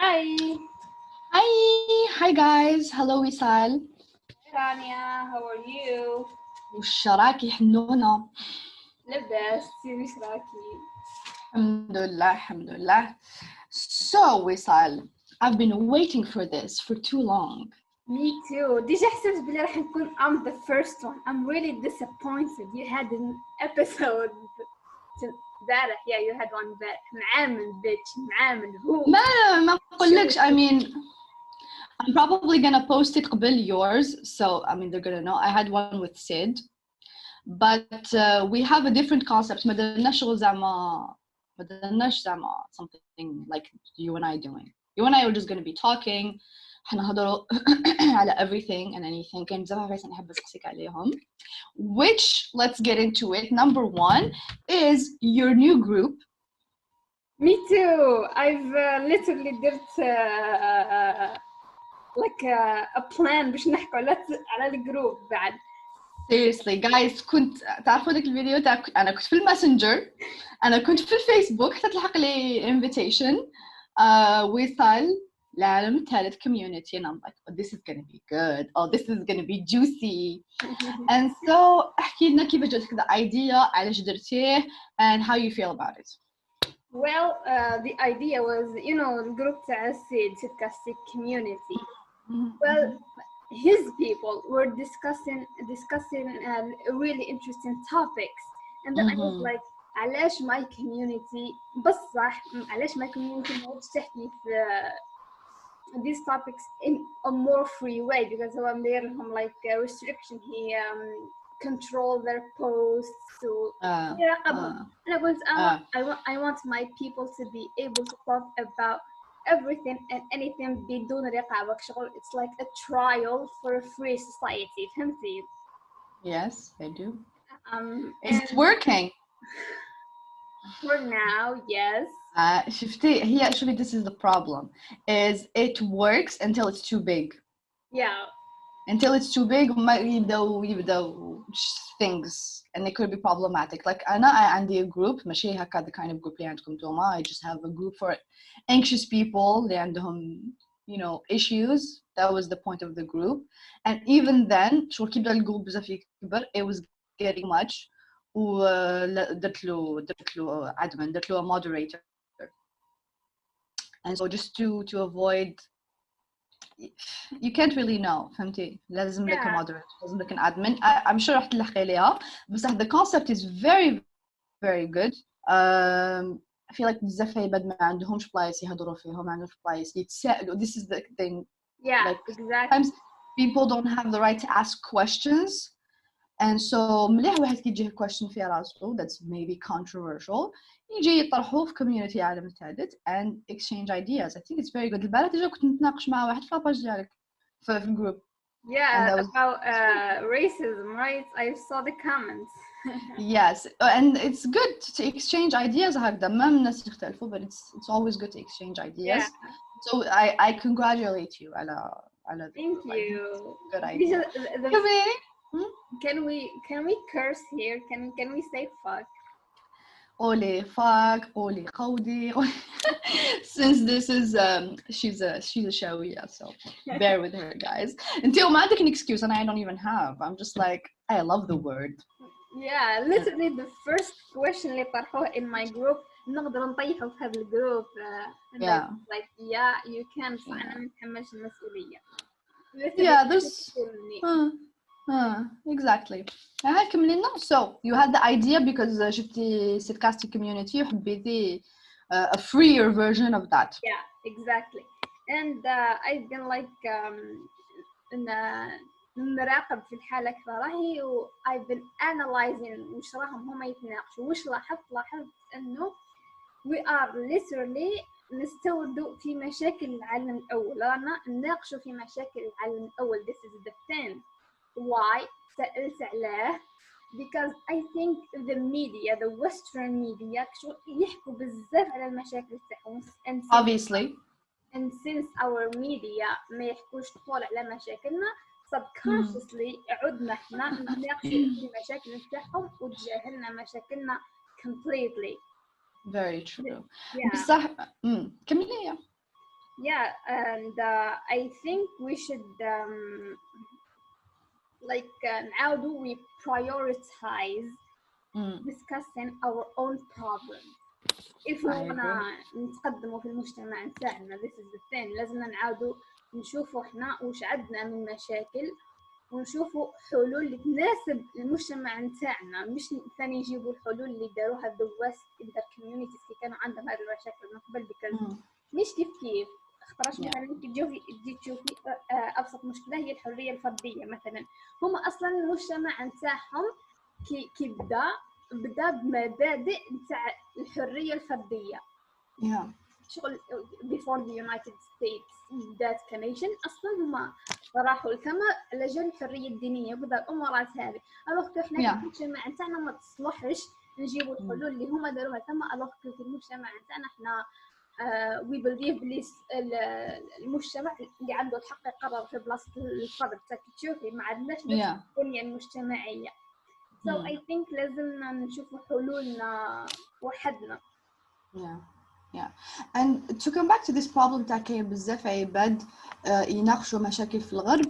Hi. Hi guys. Hello وصال. Rania, how are you? وش راكي حنونة؟ لاباس، وش راكي؟ الحمد لله. So وصال, I've been waiting for this for too long. Me too. ديجا حسيت بلي راح نكون I'm the first one. I'm really disappointed. You had an episode. امبارح. Yeah, you had one امبارح. معامل bitch. معامل who? ما أقولكش. I mean, I'm probably gonna post it قبل yours, so I mean they're gonna know. I had one with Sid, but we have a different concept. ما درناش زعما something like you and I doing. You and I were just gonna be talking. حنهضروا على everything and anything. كان بزاف عفايس نحب نسقسيك عليهم. Which, let's get into it. Number one is your new group. Me too. I've literally درت like a plan باش نحكوا على الجروب بعد. Seriously guys, كنت تعرفوا ديك الفيديو تاع انا كنت في الماسنجر، انا كنت في الفيسبوك حتى تلحق لي invitation وصل العالم الثالث community and I'm like, oh, this is gonna be good, oh this is gonna be juicy. And so احكي لنا كيف جاتك the idea، علاش درتيه and how you feel about it. Well, the idea was, you know, the group تاع Sid Castic community. Well, his people were discussing really interesting topics, and then I was like, علاش my community بصح علاش my community ما تحكي في these topics in a more free way, because هو مديرهم like a restriction here, control their posts to يراقبهم. أنا قلت I want my people to be able to talk about everything and anything بدون رقابة شغل. It's like a trial for a free society. فهمتي؟ Yes, I do. It's working. For now, yes. شفتي هي شوفي this is the problem is it works until it's too big. Yeah. Until it's too big وما يبداو things and it could be problematic. Like أنا عندي a group ماشي هكا the kind of group اللي عندكم نتوما. I just have a group for anxious people اللي عندهم you know issues. That was the point of the group. And even then شغل كي بدا الجروب بزاف يكبر it was getting much. ودرت له admin، درت له a moderator. And so just to avoid, you can't really know فهمتي، لازم لك a moderator، لازم لك an admin. I'm sure راح تلحقي ليها بصح the concept is very very good. I feel like بزاف عباد ما عندهمش بلايص يهضروا فيهم، ما عندهمش بلايص يتسائلوا. This is the thing. Yeah, like, exactly. Sometimes people don't have the right to ask questions. And so مليح واحد كيجيه question في راسو that's maybe controversial يجي يطرحوه في community عالم التعدد and exchange ideas. I think it's very good. البارح ديجا كنت نتناقش مع واحد في لاباج ديالك في الجروب. Yeah, about racism, right? I saw the comments. Yes, and it's good to exchange ideas هكذا ما من الناس يختلفوا, but it's always good to exchange ideas. Yeah. So I congratulate you على Thank you. Good idea. Can we curse here? Can we say fuck? Oli fuck, Oli khawdi. Since this is she's a shawiyya, so bear with her guys. Until ما عندك an excuse and I don't even have. I'm just like, I love the word. Yeah, literally the first question اللي طرحوه in my group نقدر نطيحه في هذا الجروب. Yeah. Like yeah, you can. أنا ما نتحملش المسؤولية. Yeah, there's exactly. So you had the idea because شفتي Sidcasting community وحبيتي a freer version of that. Yeah, exactly. And I've been like نراقب في الحالة أكثر راهي و I've been analyzing وش راهم هما يتناقشوا. وش لاحظت إنه we are literally نستوردوا في مشاكل العالم الأول. رانا نناقشوا في مشاكل العالم الأول. This is the thing. Why? سألت علاه because I think the media, the Western media, يحكوا بزاف على المشاكل تاعهم. Obviously. And since our media ما يحكوش طول على مشاكلنا, subconsciously عدنا احنا نناقشوا في مشاكل تاعهم وتجاهلنا مشاكلنا completely. Very true. Yeah. بصح كملي. Yeah, and I think we should نعاودوا we prioritize discussing our own problems. if we wanna نتقدموا في المجتمع نتاعنا this is the thing لازمنا نعاودوا نشوفوا احنا وش عندنا من مشاكل ونشوفوا حلول اللي تناسب المجتمع نتاعنا مش ثاني يجيبوا الحلول اللي داروها the West in the communities اللي كانوا عندهم هذه المشاكل من قبل because مش كيف اختراش مثلا تجي تشوفي ابسط مشكله هي الحريه الفرديه مثلا هم اصلا المجتمع نتاعهم كي بدا بمبادئ نتاع الحريه الفرديه شغل before the United States that كنيشن اصلا هما راحوا لثما لجل الحريه الدينيه وبدا الامورات هذه الوقت احنا في المجتمع نتاعنا ما تصلحش نجيبوا الحلول اللي هما داروها ثما الوقت في المجتمع نتاعنا احنا we believe بلي المجتمع اللي عنده الحق يقرر في بلاصه الفرد تشوفي ما عندناش نفس البنيه المجتمعيه so I think لازمنا نشوفوا حلولنا وحدنا. Yeah, and to come back to this problem تاع كاين بزاف عباد يناقشوا مشاكل في الغرب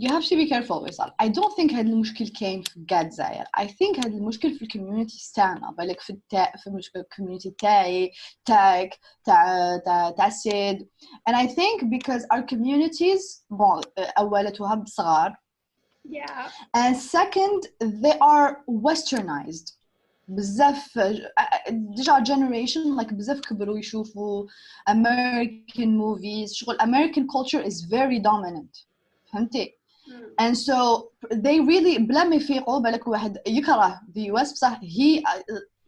you have to be careful وصال. I don't think هذا المشكل كاين في الجزائر. I think هذا المشكل في الكوميونيتي تاعنا بالك في الكوميونيتي تاعي تاعك تاع سيد and I think because our communities أولتها صغار and second they are westernized بزاف ديجا generation like بزاف كبروا يشوفوا American movies شغل American culture is very dominant فهمتي and so they really بلا ما يفيقوا بالك واحد يكره the US بصح he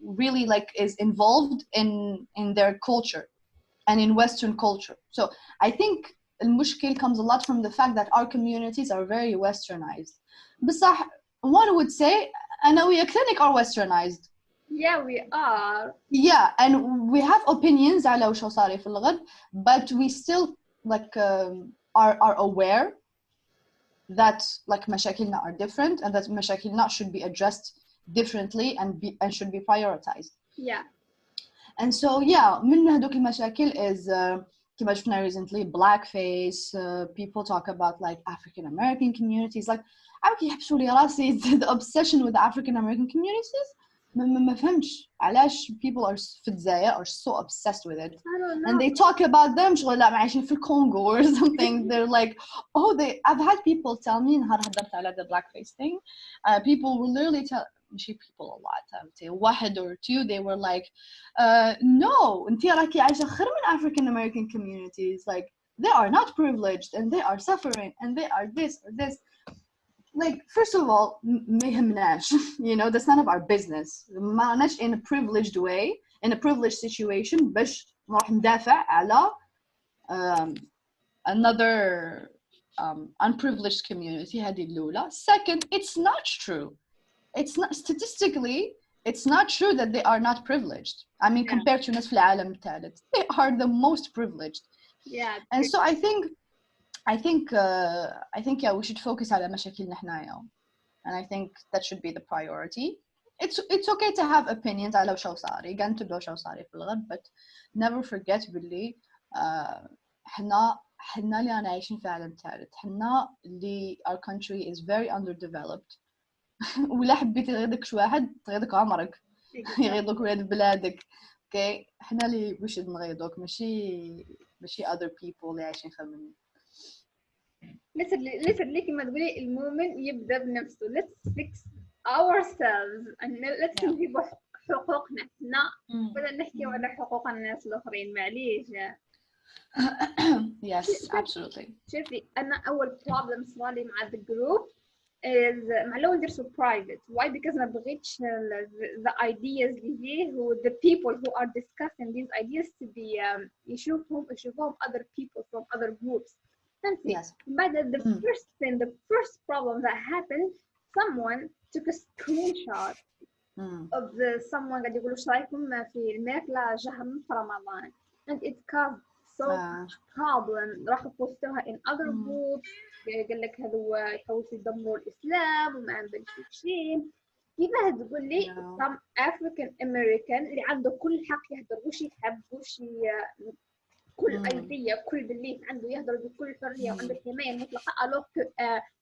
really like is involved in their culture and in Western culture so I think المشكل comes a lot from the fact that our communities are very westernized بصح one would say أنا وياك ثانيك are westernized. Yeah, we are. Yeah, and we have opinions على وش صار في الغد, but we still like are aware that like مشاكلنا are different and that مشاكلنا should be addressed differently and should be prioritized. Yeah. And so yeah, من هذوك المشاكل is كما شفنا recently blackface, people talk about like African American communities like عم يحبسوا لي راسي the obsession with the African American communities ما فهمش علاش people are في الجزائر are so obsessed with it and they talk about them شغل لا عايشين في الكونغو or something they're like oh I've had people tell me نهار هضرت على the blackface thing people will literally tell ماشي people a lot واحد or two they were like no انتي راكي عايشة خير من African American communities like they are not privileged and they are suffering and they are this or this like first of all ما يهمناش you know that's none of our business ما راناش in a privileged way in a privileged situation باش نروح ندافع على another unprivileged community هذه الأولى second it's not true it's not statistically it's not true that they are not privileged I mean compared to ناس في العالم الثالث they are the most privileged and so I think yeah we should focus على مشاكلنا حنايا and I think that should be the priority it's okay to have opinions على وش صاري كان تبدو وش صاري في الغرب but never forget باللي حنا اللي رانا عايشين في عالم ثالث حنا اللي our country is very underdeveloped ولا حبيت يغيظك شي واحد تغيظك عمرك يغيظك ولاد بلادك اوكي حنا اللي باش نغيظوك ماشي other people اللي عايشين خير مني literally كما تقولي المؤمن يبدا بنفسه let's fix ourselves and let's نجيب حقوقنا حنا ولا نحكي على حقوق الناس الاخرين معليش yes absolutely شوفي انا اول problem صارلي مع the group is مع لو ندير private why because ما بغيتش the ideas اللي فيه the people who are discussing these ideas to be يشوفهم other people from other groups yes. But the first problem that happened, someone took a screenshot of someone قاعد يقولوا ايش رايكم في الماكلة جهنم في رمضان and it caused so much problem راحوا بوستوها in other groups قال لك هذو يحاولوا يدمروا الإسلام وما عندهمش شيء كيفاه تقول لي some African American اللي عنده كل حق يهدر وش يحب وش كل ايديا كل بليف عنده يهضر بكل حريه وعنده الحمايه المطلقه الوغ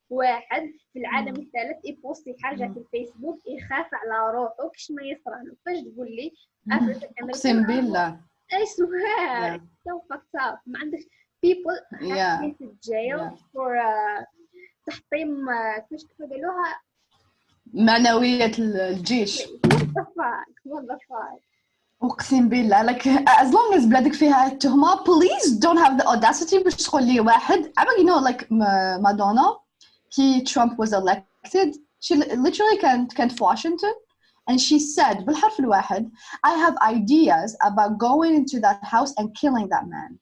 واحد في العالم الثالث يبوستي حاجه في الفيسبوك يخاف على روحه كش ما يصرى له. فاش تقول لي اقسم بالله اي سوهار so fucked up. ما عندك people have been to jail for تحطيم كيفاش قالوها معنوية الجيش. what the fuck اقسم بالله like as long as بلادك فيها التهمة please don't have the audacity باش تقول لي واحد عبالي you know like Madonna Trump was elected she literally كانت في Washington and she said بالحرف الواحد I have ideas about going into that house and killing that man.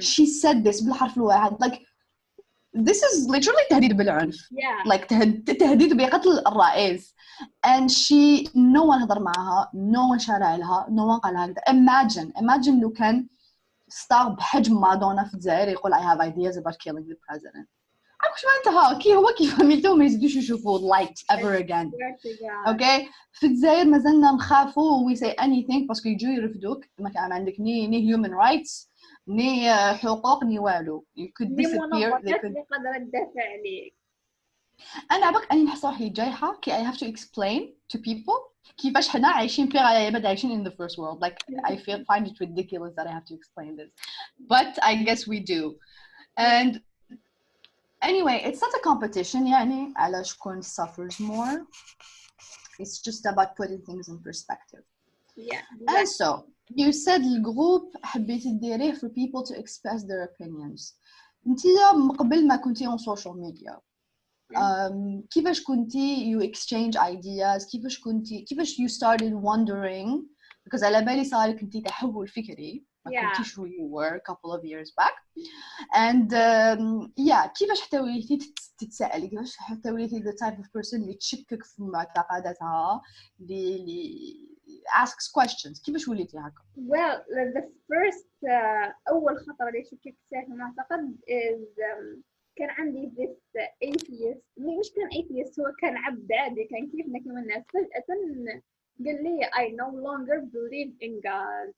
She said this بالحرف الواحد like this is literally تهديد بالعنف. Like تهديد بقتل الرئيس. And no one هضر معها, no one شارع لها, no one قال هكذا. Imagine لو كان ستار بحجم مادونا في الجزائر يقول I have ideas about killing the president. عارف شو معناتها كي هو كيف فاميلته ما يزيدوش يشوفوا light ever again. Okay في الجزائر مازلنا نخافوا we say anything باسكو يجوا يرفدوك ما كان عندك ني human rights ني حقوق ني والو you could disappear they could قادرة تدافع عليك. أنا عباك أني نحس روحي جايحة كي I have to explain to people كيفاش حنا عايشين في غاية يبدا عايشين in the first world like I find it ridiculous that I have to explain this but I guess we do and anyway it's not a competition يعني على شكون suffers more it's just about putting things in perspective. And so you said الجروب حبيتي تديريه for people to express their opinions. انتي قبل ما كنتي on social media كيفاش كنتي you exchange ideas كيفاش you started wondering because على بالي صار كنتي تحول فكري ما كنتيش who you were a couple of years back and كيفاش حتى وليتي تتسائلي كيفاش حتى وليتي the type of person اللي تشكك في معتقداتها اللي asks questions كيفاش وليتي هكا؟ Well the first أول خطرة اللي شككت فيها في المعتقد is كان عندي this atheist مش كان atheist هو كان عبد عادي كان كيفنا كما الناس فجأة قال لي I no longer believe in God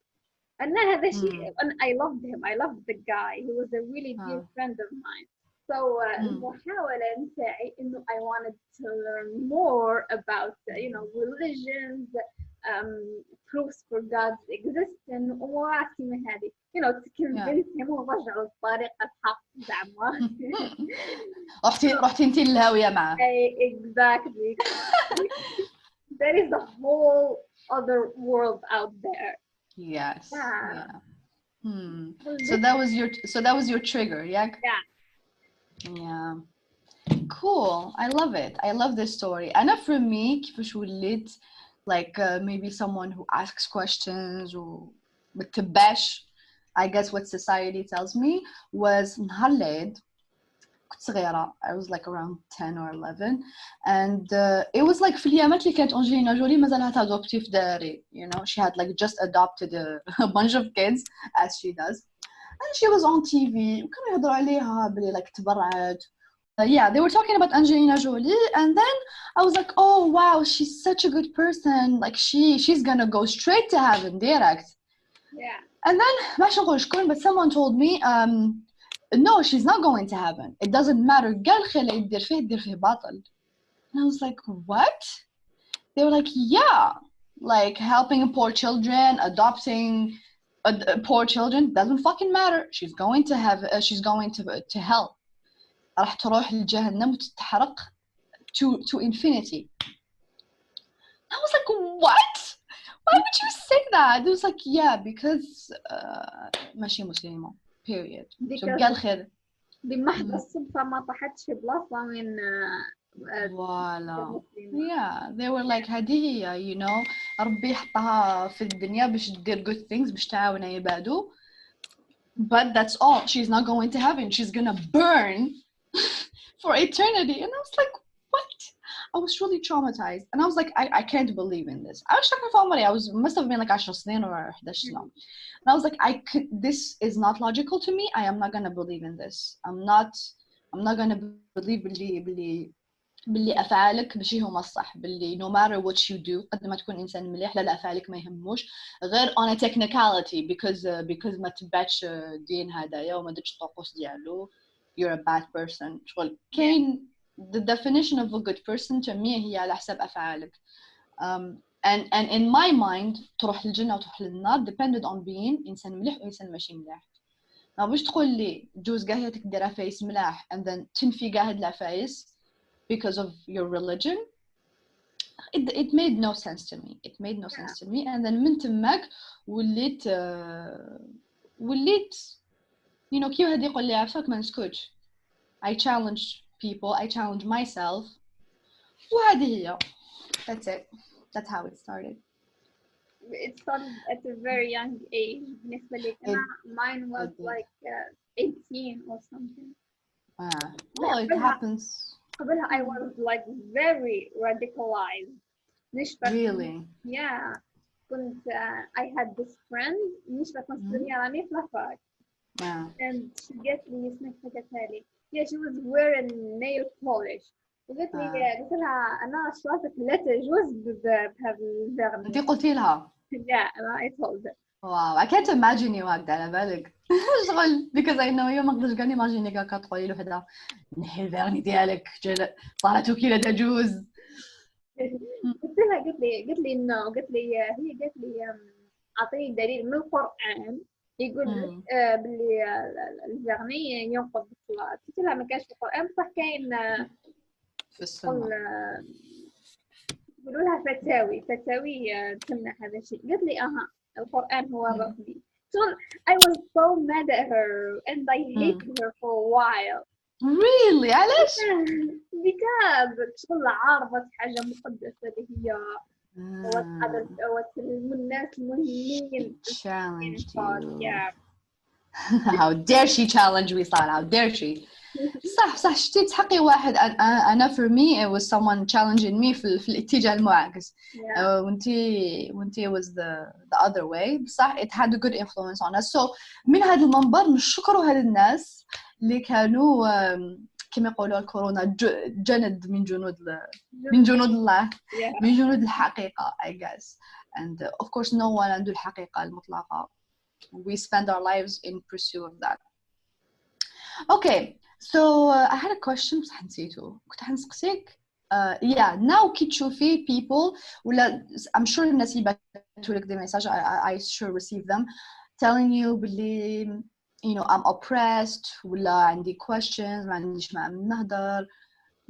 and هذا شيء and I loved him I loved the guy he was a really dear friend of mine so المحاولة نتاعي إنه I wanted to learn more about religions proofs for God's existence وعرفتي من هذه to convince him ونرجعوا لطريقة الحق زعما رحتي انتي للهاوية معه exactly there is a whole other world out there yes so that was your trigger yeah cool I love it I love this story أنا for me كيفاش وليت like maybe someone who asks questions or متباش I guess what society tells me was نهار العيد كنت صغيرة I was like around 10 or 11 and it was like في اليامات اللي كانت أنجلينا جولي مازالها تادوبتي في داري she had like just adopted a bunch of kids as she does and she was on TV وكانوا يهضروا عليها بلي like تبرعت they were talking about Angelina Jolie and then I was like oh wow she's such a good person like she's gonna go straight to heaven direct and then ما نقول شكون but someone told me no she's not going to heaven it doesn't matter قال خير اللي يدير فيه باطل and I was like what they were like yeah like helping poor children adopting poor children doesn't fucking matter she's going to have she's going to hell راح تروح لجهنم وتتحرق to infinity. I was like, what? Why would you say that? It was like, yeah, because ماشي مسلمة. Period. So قال خير. بمحض الصدفة ما طحتش بلاصة من voilà. Yeah, they were like هذه هي, ربي حطها في الدنيا باش تدير good things باش تعاون عباده. But that's all. She's not going to heaven. She's gonna burn for eternity. And I was like, what? I was truly traumatized. And I was like, I can't believe in this. I was shocked for somebody. must have been like 10 سنين or 11 سنة. And I was like, this is not logical to me. I am not gonna believe in this. I'm not gonna believe باللي افعالك ماشي هما الصح، باللي no matter what you do قد ما تكون انسان مليح لا افعالك ما يهموش غير on a technicality because ما تبعتش دين هدايا وما درتش الطقوس ديالو you're a bad person. شغل كاين the definition of a good person تمية هي على حساب افعالك. And in my mind تروح للجنة وتروح للنار depended on being انسان مليح وانسان ماشي مليح. ما باش تقول لي جوز كاع هي تقدر عفايس ملاح and then تنفي كاع هاد العفايس because of your religion. It made no sense to me. It made no sense to me. And then من تماك وليت you know كي واحد يقول لي عفاك ما نسكتش. I challenge people. I challenge myself. وهذه هي. That's it. That's how it started. It started at a very young age. بالنسبة لي أنا mine was like 18 or something. Well, it happens. قبلها I was like very radicalized. Really? Yeah. كنت I had this friend مش بكون راني في لافاك. And she قالت لي اسمك حكتها لي. Yeah, she was wearing nail polish. قلت لها أنا شرطك لا تجوز بهذا الفيرن. أنتي قلتي لها؟ Yeah, I told her. Wow, I can't imagine you هكذا على بالك. شغل because I know you ما نقدرش كاع نيماجيني كاع كتقولي لوحدة نحي الفيرني ديالك صارت وكيلة تجوز. قلت لي انه هي قالت لي اعطيني دليل من القرآن يقول باللي الفيرني ينقض الصلاة. قلت لها ما كانش في القرآن بصح كاين في السنة يقولوا لها فتاوي تمنع هذا الشيء. قالت لي القرآن هو الرسمي. So I was so mad at her and I hated her for a while. Really? علاش؟ because شغل عارضت حاجة مقدسة اللي هي الناس المهمين. Challenged you. Yeah. How dare she challenge وصال? How dare she? صح شتي تحقي واحد. أنا for me it was someone challenging me في الاتجاه المعاكس. وانتي was the other way. صح it had a good influence on us. So من هذا المنبر نشكروا هاد الناس اللي كانوا كما يقولوا الكورونا جند من جنود الله من جنود الحقيقة I guess. And of course no one عنده الحقيقة المطلقة. We spend our lives in pursuit of that. Okay, so I had a question بصح نسيتو. كنت حنسقسيك yeah now كي تشوفي people ولا I'm sure الناس اللي بعثوا لك دي message I sure receive them telling you بلي you know I'm oppressed ولا عندي questions ما عنديش مع من نهضر.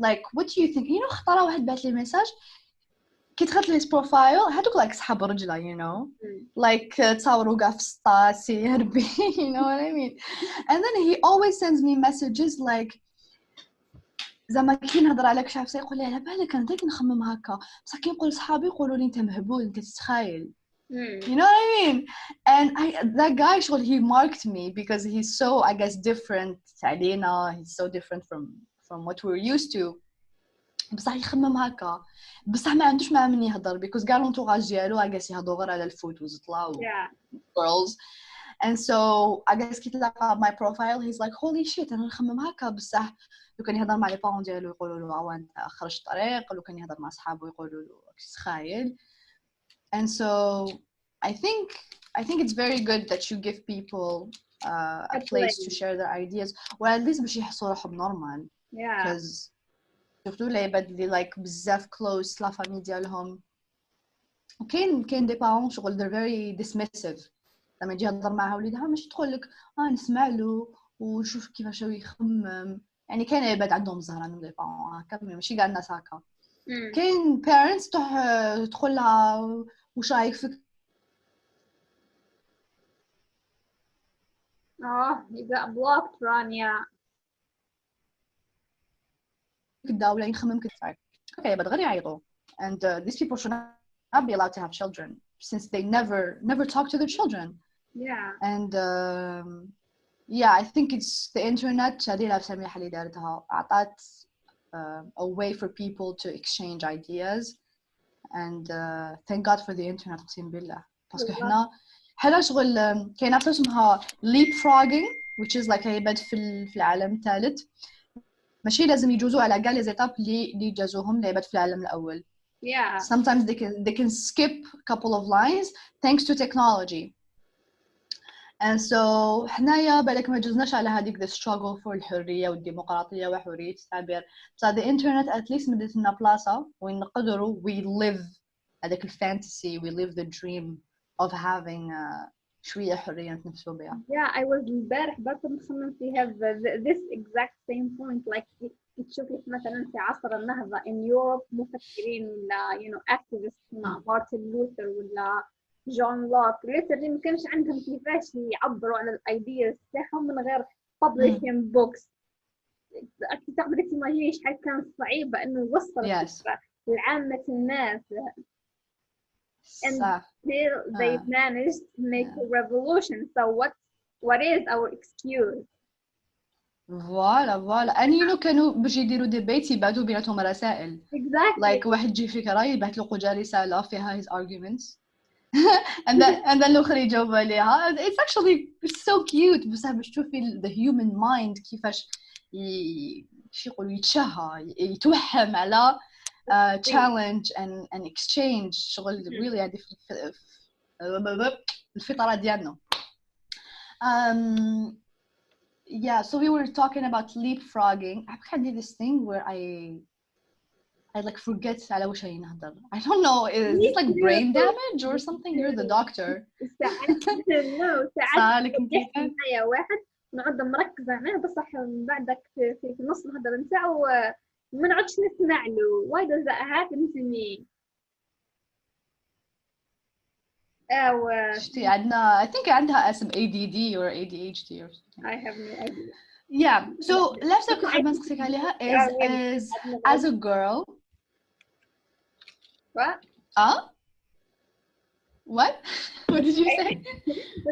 Like what do you think? You know خطرة واحد بعث لي message كي دخلت لي بروفايل هادوك like صحاب رجلة you know like تصوروا كاع في السطاس يهربي you know what I mean. And then he always sends me messages like زعما كي نهضر عليك شي عفسه يقول لي على بالك انا داك نخمم هكا بصح كي نقول صحابي يقولوا لي انت مهبول انت تتخايل. You know what I mean? And that guy شغل he marked me because he's so I guess different علينا. He's so different from what we're used to. بصح يخمم هكا بصح ما عندوش مع من يهضر because كاع لونطوراج ديالو I guess يهضروا غير على الفوت وزطلا girls. And so I guess كي تلاقى my profile he's like holy shit انا نخمم هكا بصح لو كان يهضر مع لي بارون ديالو يقولوا له انت خرج طريق لو كان يهضر مع صحابه يقولوا له تخايل. And so I think it's very good that you give people a place to share their ideas or at least باش يحسوا روحهم normal. Because شفتوا العباد اللي like بزاف close لا فامي ديالهم وكاين دي بارون شغل they're very dismissive لما يجي يهضر مع وليدها ماشي تقول لك نسمع له ونشوف كيفاش هو يخمم. يعني كاين عباد عندهم زهره من لي بارون هكا ماشي كاع الناس هكا. كاين parents تقول لها واش رايك فيك you got blocked Rania. كدا ولا يخمم كدا. Okay but غير يعيطوا. And these people should not be allowed to have children since they never talk to their children. And yeah I think it's the internet هذه لا سميحة اللي دارتها عطات a way for people to exchange ideas and thank God for the internet قسم بالله باسكو حنا شغل كاينه حاجه اسمها leapfrogging which is like عباد في العالم الثالث ماشي لازم يجوزوا على كاع لي زيتاب اللي جازوهم لعبات في العالم الاول. Yeah. Sometimes they can skip a couple of lines thanks to technology. And so حنايا بالك ما جزناش على هذيك the struggle for الحرية والديمقراطية وحرية التعبير. بصح the internet at least مدت لنا بلاصة وين نقدروا we live هذاك الفانتسي, we live the dream of having شوية حرية نتنفسوا بها. Yeah, I was البارح برضه نخمم فيها this exact same point. Like تشوفي مثلا في عصر النهضة in Europe مفكرين ولا activists مارتن لوثر ولا جون لوك literally ما كانش عندهم كيفاش يعبروا عن الايدياز تاعهم من غير publishing books. تقدري تيماجيني شحال كانت صعيبة انه يوصل الفكرة لعامة الناس. And still they managed to make a revolution. So what is our excuse? فوالا and كانوا باش يديروا ديبيت يبعثوا بيناتهم رسائل. Exactly. Like واحد يجي فكرة يبعث له قجا رسالة فيها his arguments and then الآخر يجاوب عليها. It's actually so cute. بصح باش تشوفي the human mind كيفاش شو يقولوا يتشهى يتوهم على challenge and exchange شغل really هذه الفطرة ديالنا. Yeah, so we were talking about leapfrogging. I can do this thing where I like forget على وش نهضر. I don't know, is this like brain damage or something? You're the doctor. ساعات معايا واحد نقعد مركزة معاه بصح بعدك في نص الهضرة نتاعو ما نقعدش نسمع له. Why does that happen to me? شتي عندنا I think عندها اسم ADD or ADHD or something. I have no idea. Yeah, so لابسة كنت حابة نسقسيك عليها is as a girl. What? What? What did you say?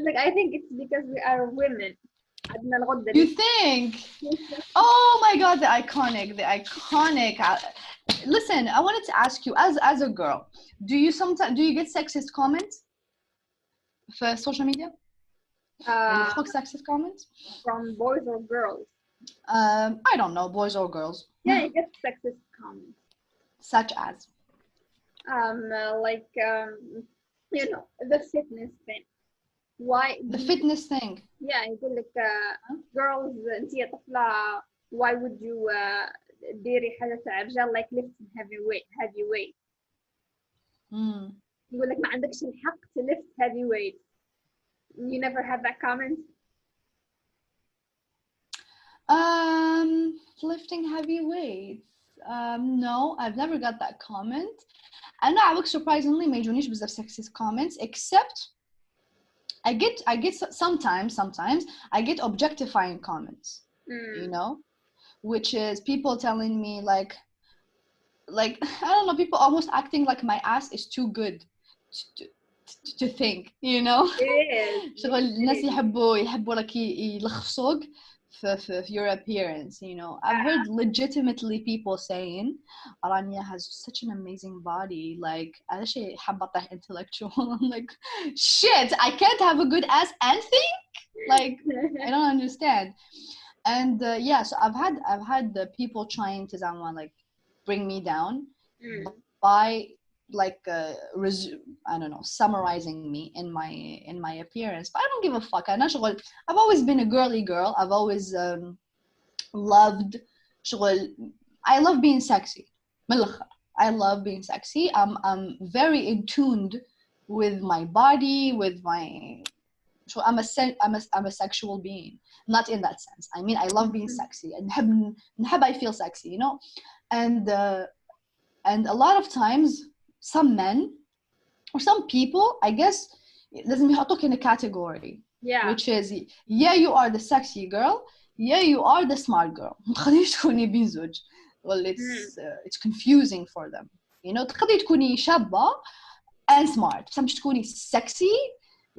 Like, I think it's because we are women. You think? Oh my god, the iconic. Listen, I wanted to ask you, as a girl, do you get sexist comments for social media? Sexist comments? From boys or girls? I don't know, boys or girls. Yeah, you get sexist comments. Such as? Like, the fitness thing. Why? The fitness thing? Yeah, يقول لك girls انت يا طفلة why would you ديري حاجة تاع رجال like lifting heavy weight. يقول لك ما عندكش الحق to lift heavy weight. You never had that comment? Lifting heavy weights. No, I've never got that comment. And I would surprisingly ما يجونيش بزاف sexist comments except I get sometimes I get objectifying comments. Which is people telling me like I don't know, people almost acting like my ass is too good to think, شغل الناس يحبوا لك يلخصوك في your appearance, I've heard legitimately people saying Aranya has such an amazing body, like هذا شيء حابة أطيح intellectual. I'm like, shit, I can't have a good ass and think? Like, I don't understand. And yeah, so I've had the people trying to like bring me down by like I don't know, summarizing me in my appearance, but I don't give a fuck. I've always been a girly girl. I've always loved I love being sexy. I love being sexy. I'm very in tuned with my body, with my I'm a sexual being, not in that sense. I mean, I love being sexy and I feel sexy, and a lot of times some men or some people, I guess, لازم يحطوك in a category, which is yeah, you are the sexy girl, yeah, you are the smart girl. متخليش تكوني بين زوج. Well, it's confusing for them, تقدري تكوني شابة and smart, بس مش تكوني sexy,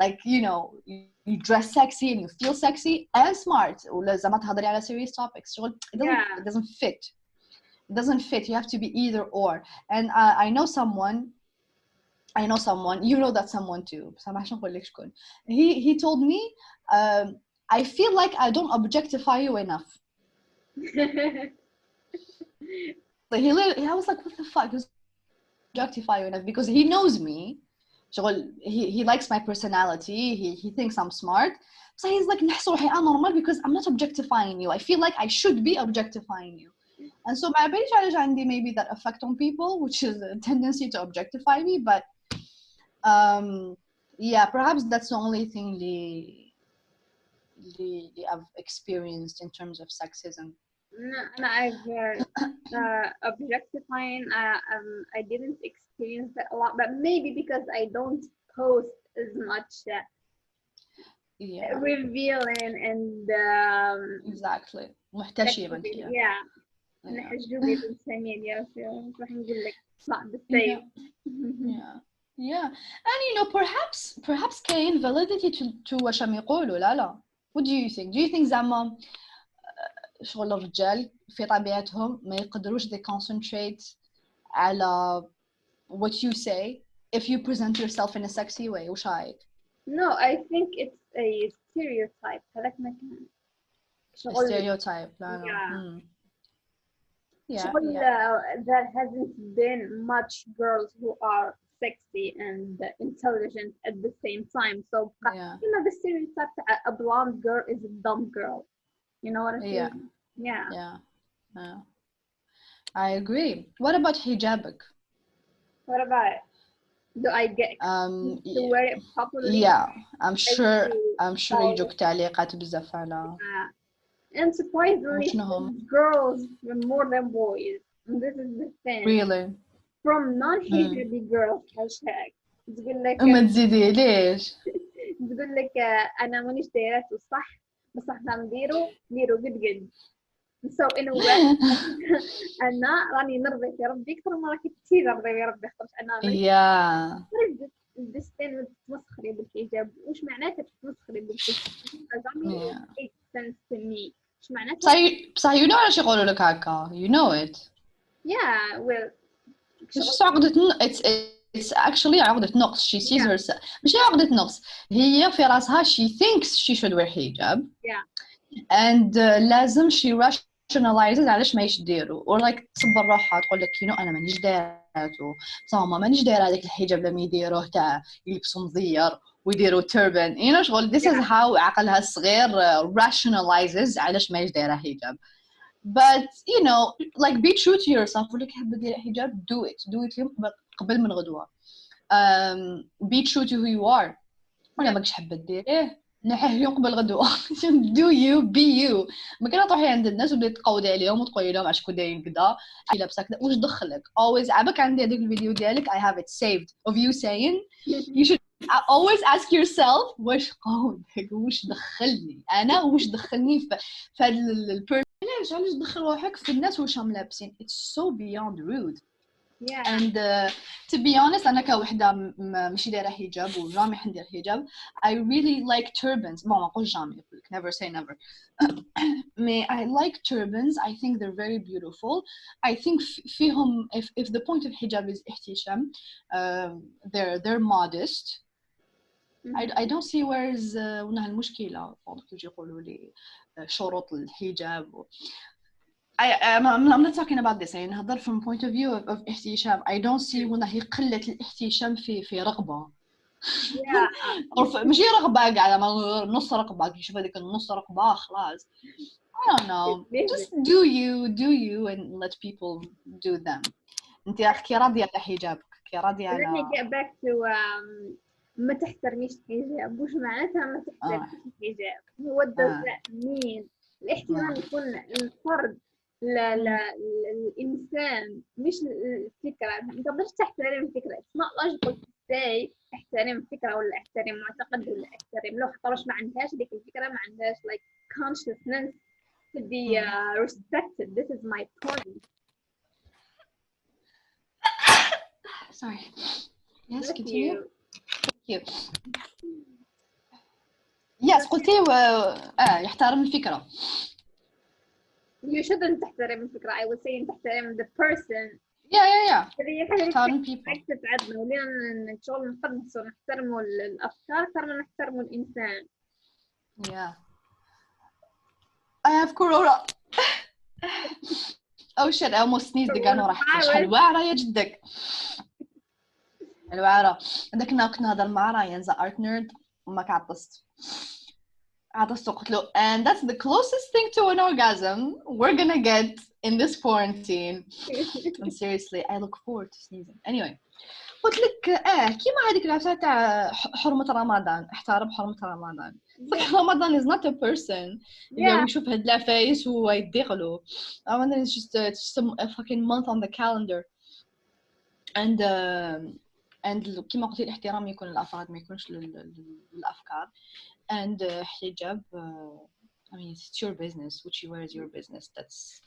like you dress sexy and you feel sexy and smart ولا زعما تهضري على serious topics. It doesn't fit. It doesn't fit. You have to be either or. And I know someone, you know that someone too. He told me, I feel like I don't objectify you enough. Like I was like, what the fuck? He was objectifying enough because he knows me. شغل he likes my personality. He thinks I'm smart. So he's like نحس روحي normal because I'm not objectifying you. I feel like I should be objectifying you. And so ما باليش علاش عندي maybe that effect on people, which is a tendency to objectify me. But yeah, perhaps that's the only thing I've experienced in terms of sexism. No, I've objectifying. I didn't experience that a lot, but maybe because I don't post as much Yeah, revealing and exactly. محتشمة كده. yeah. نحجوبي بالسمين يا راح نقول لك اطلع بالسيف. Yeah, and you know, perhaps كاين validity to واش عم يقولوا. لا. What do you think? Do you think زعما شغل الرجال في طبيعتهم ما يقدروش they concentrate على what you say if you present yourself in a sexy way? وش رايك؟ No, I think it's a stereotype. هذاك ما كان A stereotype. لا. Yeah. There hasn't been much girls who are sexy and intelligent at the same time. So, you know, the stereotype a blonde girl is a dumb girl. You know what I mean? Yeah. I agree. What about hijabik? What about it? Do I get to wear it properly? Yeah, I'm sure يجوك تعليقات بزاف على and surprisingly girls more than boys. And this is the thing. Really? From non-hijabi girls hashtag تقول لك ما تزيدي ليش؟ تقول لك أنا مانيش دايرته صح بس احنا نديرو قد so in a way أنا راني نرضي في ربي أكثر ما راكي ترضي في ربي خاطر أنا this thing تمسخري بالحجاب وش معناته تمسخري بالحجاب؟ It makes sense to me. وش معناته؟ صح you know علاش يقولوا لك هكا you know it. Yeah, well. It's actually عقدة نقص. She sees herself. مش عقدة نقص. هي في راسها she thinks she should wear hijab. Yeah. And لازم she rationalizes علاش ما يديروا. Or like تصبر روحها تقول لك you know أنا مانيش دايرته. صاما مانيش دايرة هذاك الحجاب لما يديروه تاع يلبسوا مضير ويديروا turban. You know شغل this is how عقلها الصغير rationalizes علاش ما يديرها حجاب. But you know, like be true to yourself. ولك حابة دير حجاب do it اليوم قبل من غدوة. Be true to who you are. ولا ماكش حابة ديريه نحيه اليوم قبل غدوة. Do you be you. ما كنا تروحي عند الناس وبدأت تقودي عليهم وتقولي لهم عشكو دايرين كذا شي لابسة كذا وش دخلك. Always عبك عندي هذاك الفيديو ديالك I have it saved of you saying you should always ask yourself واش قودك وش دخلني أنا وش دخلني في هذا علاش تدخل روحك في الناس واش هم لابسين. It's so beyond rude. Yeah. And to be honest أنا كوحدة ماشي دايرة حجاب وجامي حندير حجاب I really like turbans. ما نقولش جامي never say never. I like turbans. I think they're very beautiful. I think فيهم if the point of hijab is احتشام they're modest. I don't see where is هنا المشكلة. تجي يقولوا لي شروط الحجاب. I'm not talking about this. يعني نهضر from point of view of احتشام. I don't see هنا هي قلة الاحتشام في رغبة. ماشي رغبة قاعدة نص رغبة كيشوف هذيك النص رغبة خلاص. I don't know. Just do you and let people do them. أنت كي راضية على حجابك كي راضية على. Let me get back to ما تحترميش الحجاب. وش معناتها ما تحترميش الحجاب؟ What does that mean؟ الاحترام يكون الفرد الإنسان مش الفكرة. ما تقدرش تحترم الفكرة. It's not logical to say احترم الفكرة ولا احترم معتقد ولا احترم لو حتى ما عندهاش ديك الفكرة ما عندهاش like consciousness to be respected. This is my point. Sorry. Yes, continue. Thank you. Yes, قلتي يحترم الفكرة. You shouldn't تحترم الفكرة. I would say تحترم the person. Yeah. يحترم people. تساعدنا ولينا نشغل نقدس ونحترموا الأفكار أكثر من نحترموا الإنسان. Yeah. I have corona. oh shit I almost sneezed again وراحت شحال واعرة يا جدك الواعرة هذاك كنا نهضر مع رايان ذا ارت نيرد وما كعطست قلت له and that's the closest thing to an orgasm we're gonna get in this quarantine and seriously I look forward to sneezing anyway قلت لك كيما هذيك العفسه تاع حرمه رمضان احترم حرمه رمضان رمضان is not a person يشوف هاد العفايس ويدخلوا رمضان is just a fucking month on the calendar and كيما قلت الاحترام يكون للافراد ما يكونش للافكار and حجاب I mean it's your business which you wear is your business that's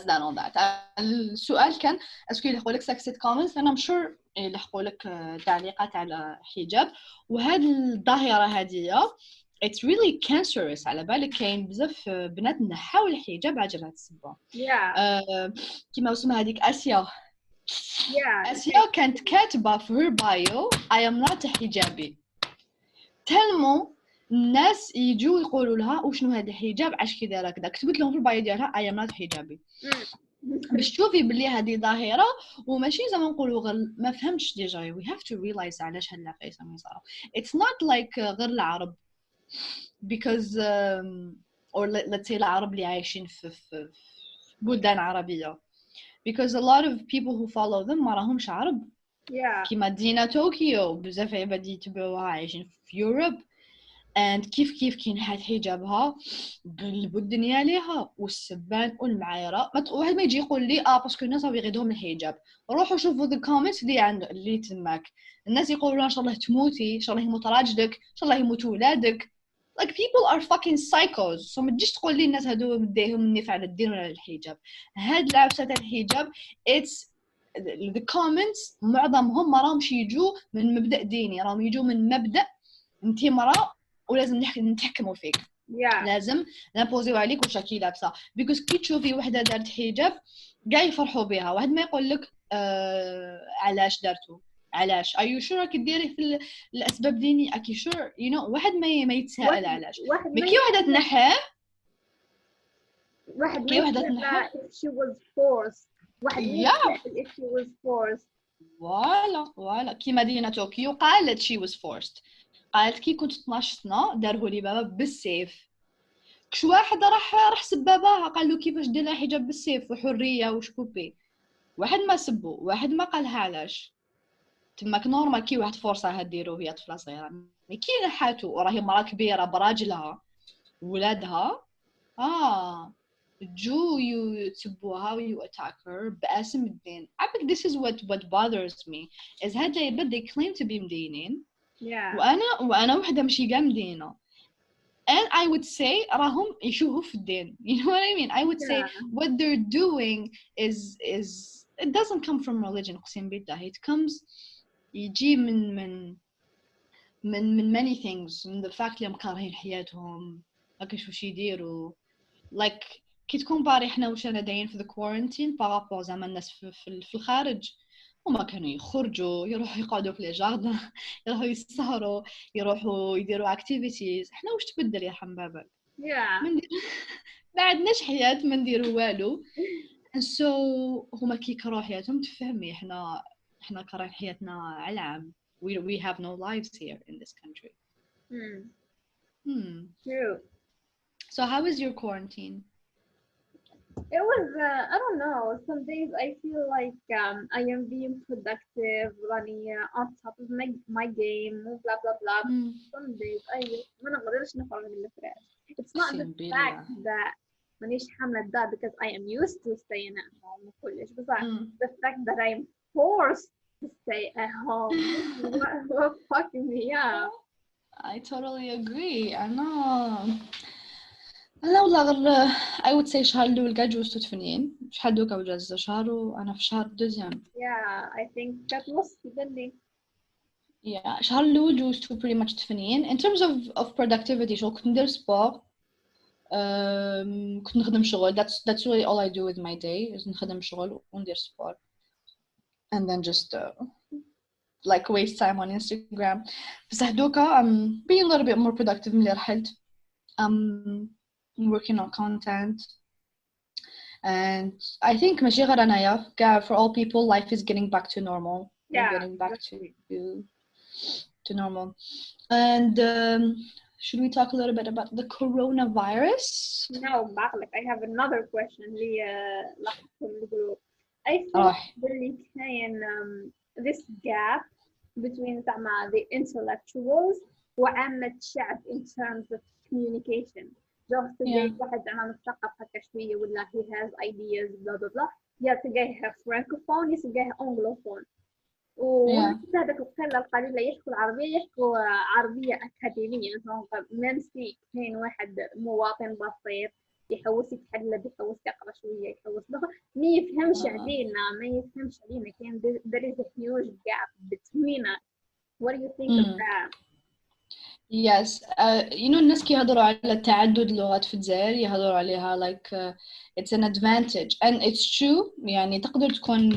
that on that السؤال كان اسكو يلحقوا لك سكسيت كومنتس انا I'm sure يلحقوا لك تعليقات على حجاب وهاد الظاهره هذه it's really cancerous على بالك كاين بزاف بنات نحاول الحجاب عجلها تسبه كيما اسمها هذيك اسيا كانت كاتبه في her bio I am not حجابي تلمو الناس يجوا يقولوا لها وشنو هذا الحجاب عاش كي دايره كذا كتبت لهم في البايو ديالها I am not حجابي باش تشوفي بلي هذه ظاهره وماشي زعما نقولوا غير ما فهمتش ديجا we have to realize علاش هاد العفايس راهم يصراو it's not like غير العرب because or let's say العرب اللي عايشين في بلدان عربيه because a lot of people who follow them ما راهمش عرب كيما دينا طوكيو بزاف عباد يتبعوها عايشين في يوروب and كيف كاين حجابها بالدنيا ليها والسبان والمعايره واحد ما يجي يقول لي باسكو الناس راهم يغيدهم الحجاب روحوا شوفوا ذا كومنتس اللي تماك الناس يقولوا ان شاء الله تموتي ان شاء الله يموت راجلك ان شاء الله يموت ولادك like people are fucking psychos so ما تجيش تقول لي الناس هادو مديهم النفع على الدين ولا الحجاب هاد العفسه تاع الحجاب it's the comments معظمهم ما راهمش يجوا من مبدا ديني راهم يجوا من مبدا انت مرأة ولازم نتحكموا فيك لازم نبوزيو عليك واش راكي لابسه بيكوز كي تشوفي وحده دارت حجاب كاع يفرحوا بها واحد ما يقول لك علاش دارتو علاش ايو شور راكي ديري في الاسباب ديني اكي شور يو نو واحد ما يتساءل علاش كي وحده تنحى واحد ما if she was forced واحد if she was forced فوالا كيما دينا طوكيو قالت she was forced قالت كي كنت 12 سنه داره لي بابا بالسيف كش واحد راح سبابها قال له كيفاش دير لها حجاب بالسيف وحريه وشكوبي واحد ما سبو واحد ما قالها علاش تماك نورمال كي واحد فرصه ديرو هي طفله صغيره مي كي نحاتو وراهي مرا كبيره براجلها ولادها جو يتسبوها ويو اتاكر باسم الدين عبك this is what bothers me is هاد العباد they claim to be مدينين وانا وحده ماشي كاع مدينه and I would say راهم يشوفوا في الدين you know what I mean I would say what they're doing is it doesn't come from religion قسم بالله it comes يجي من many things من the fact اللي مكارهين حياتهم هكاش واش يديروا like كي تكون باري حنا واش انا داين في the quarantine بارابور زعما الناس في الخارج هما كانوا يخرجوا يروحوا يقعدوا في لي جاردن يروحوا يسهروا يروحوا يديروا activities حنا واش تبدل يرحم بابك ما عندناش حياه ما نديروا والو so هما كيكرهوا حياتهم تفهمي حنا كرهين حياتنا على العام we have no lives here in this country True. So how is your quarantine? It was, I don't know, some days I feel like I am being productive, running on top of my game, blah, blah, blah. Some days ما نقدرش نخرج من الفراش. It's not the fact that مانيش حاملة الدار because I am used to staying at home وكلش بس the fact that I am forced to stay at home what fucking me up. I totally agree. أنا والله غير I would say شهر الأول كاع جوزتو تفنين شحال دوكا وجاز شهر وأنا في شهر دوزيام I think that was depending شهر الأول جوزتو pretty much تفنين in terms of productivity شغل كنت ندير سبور كنت نخدم شغل that's really all I do with my day is نخدم شغل وندير سبور and then just like waste time on Instagram بصح دوكا I'm being a little bit more productive ملي رحلت I'm working on content and I think ماشي غير أنايا for all people life is getting back to normal. Yeah, We're getting back to normal. And should we talk a little bit about the coronavirus? No, بعقلك. I have another question اللي لاحظته من الجروب. I think اللي كاين this gap between زعما the intellectuals وعامة الشعب in terms of communication. جو تلقاي واحد زعما مثقف هكا شوية ولا he has ideas بلا بلا بلا يا تلقاه francophone يا تلقاه anglophone. وفي هذاك القلة القليلة يحكوا العربية يحكوا عربية أكاديمية ميم سي كاين واحد مواطن بسيط يحوس يتحلى يحوس يقرا شوية يحوس ما يفهمش علينا كاين there is a huge gap between us. What do you think of that? Yes, you know الناس كيهضروا على تعدد اللغات في الجزائر يهضروا عليها like it's an advantage and it's true يعني تقدر تكون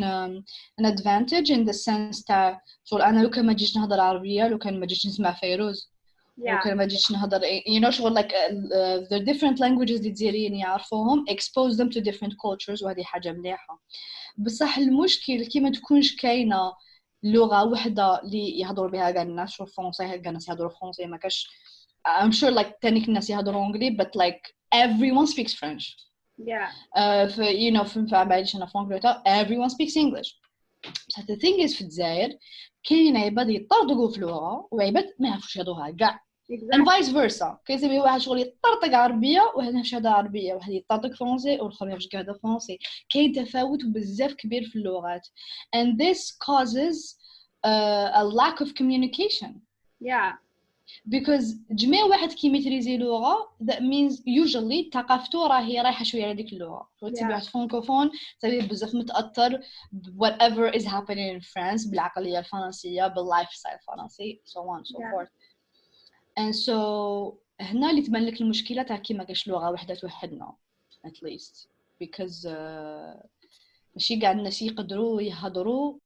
an advantage in the sense تاع شغل أنا لو كان ما جيتش نهضر عربية لو كان ما جيتش نسمع فيروز لو كان ما جيتش نهضر you know شغل like the different languages اللي الجزائريين يعرفوهم expose them to different cultures وهذه حاجة مليحة. بصح المشكل كي ما تكونش كاينة لغة وحدة اللي يهضروا بها كاع الناس شو فرنسي كاع الناس يهضروا فرنسي ما كاش I'm sure like تانيك الناس يهضروا انجلي but like everyone speaks French. you know في بعدش أنا في إنجلترا everyone speaks English. بس the thing is في الجزائر كاين عباد يطردقوا في لغة وعباد ما يعرفوش يهضروها كاع and vice versa. كيسمي واحد شغل يطرطق عربية وواحد ما يعرفش يهضر عربية واحد يطرطق فرنسي والآخر ما يعرفش يهضر فرنسي. كاين تفاوت بزاف كبير في اللغات and this causes a lack of communication. because جميع واحد كيميتريزي لغة that means usually ثقافته راهي رايحة شوية على ديك اللغة. تبي واحد فرانكوفون تبي بزاف متأثر whatever is happening in France بالعقلية الفرنسية باللايف ستايل الفرنسي so on so forth. and so هنا اللي تبان لك المشكلة تاع كي ما كاش لغة وحدة توحدنا at least because ماشي كاع الناس يقدروا يهضروا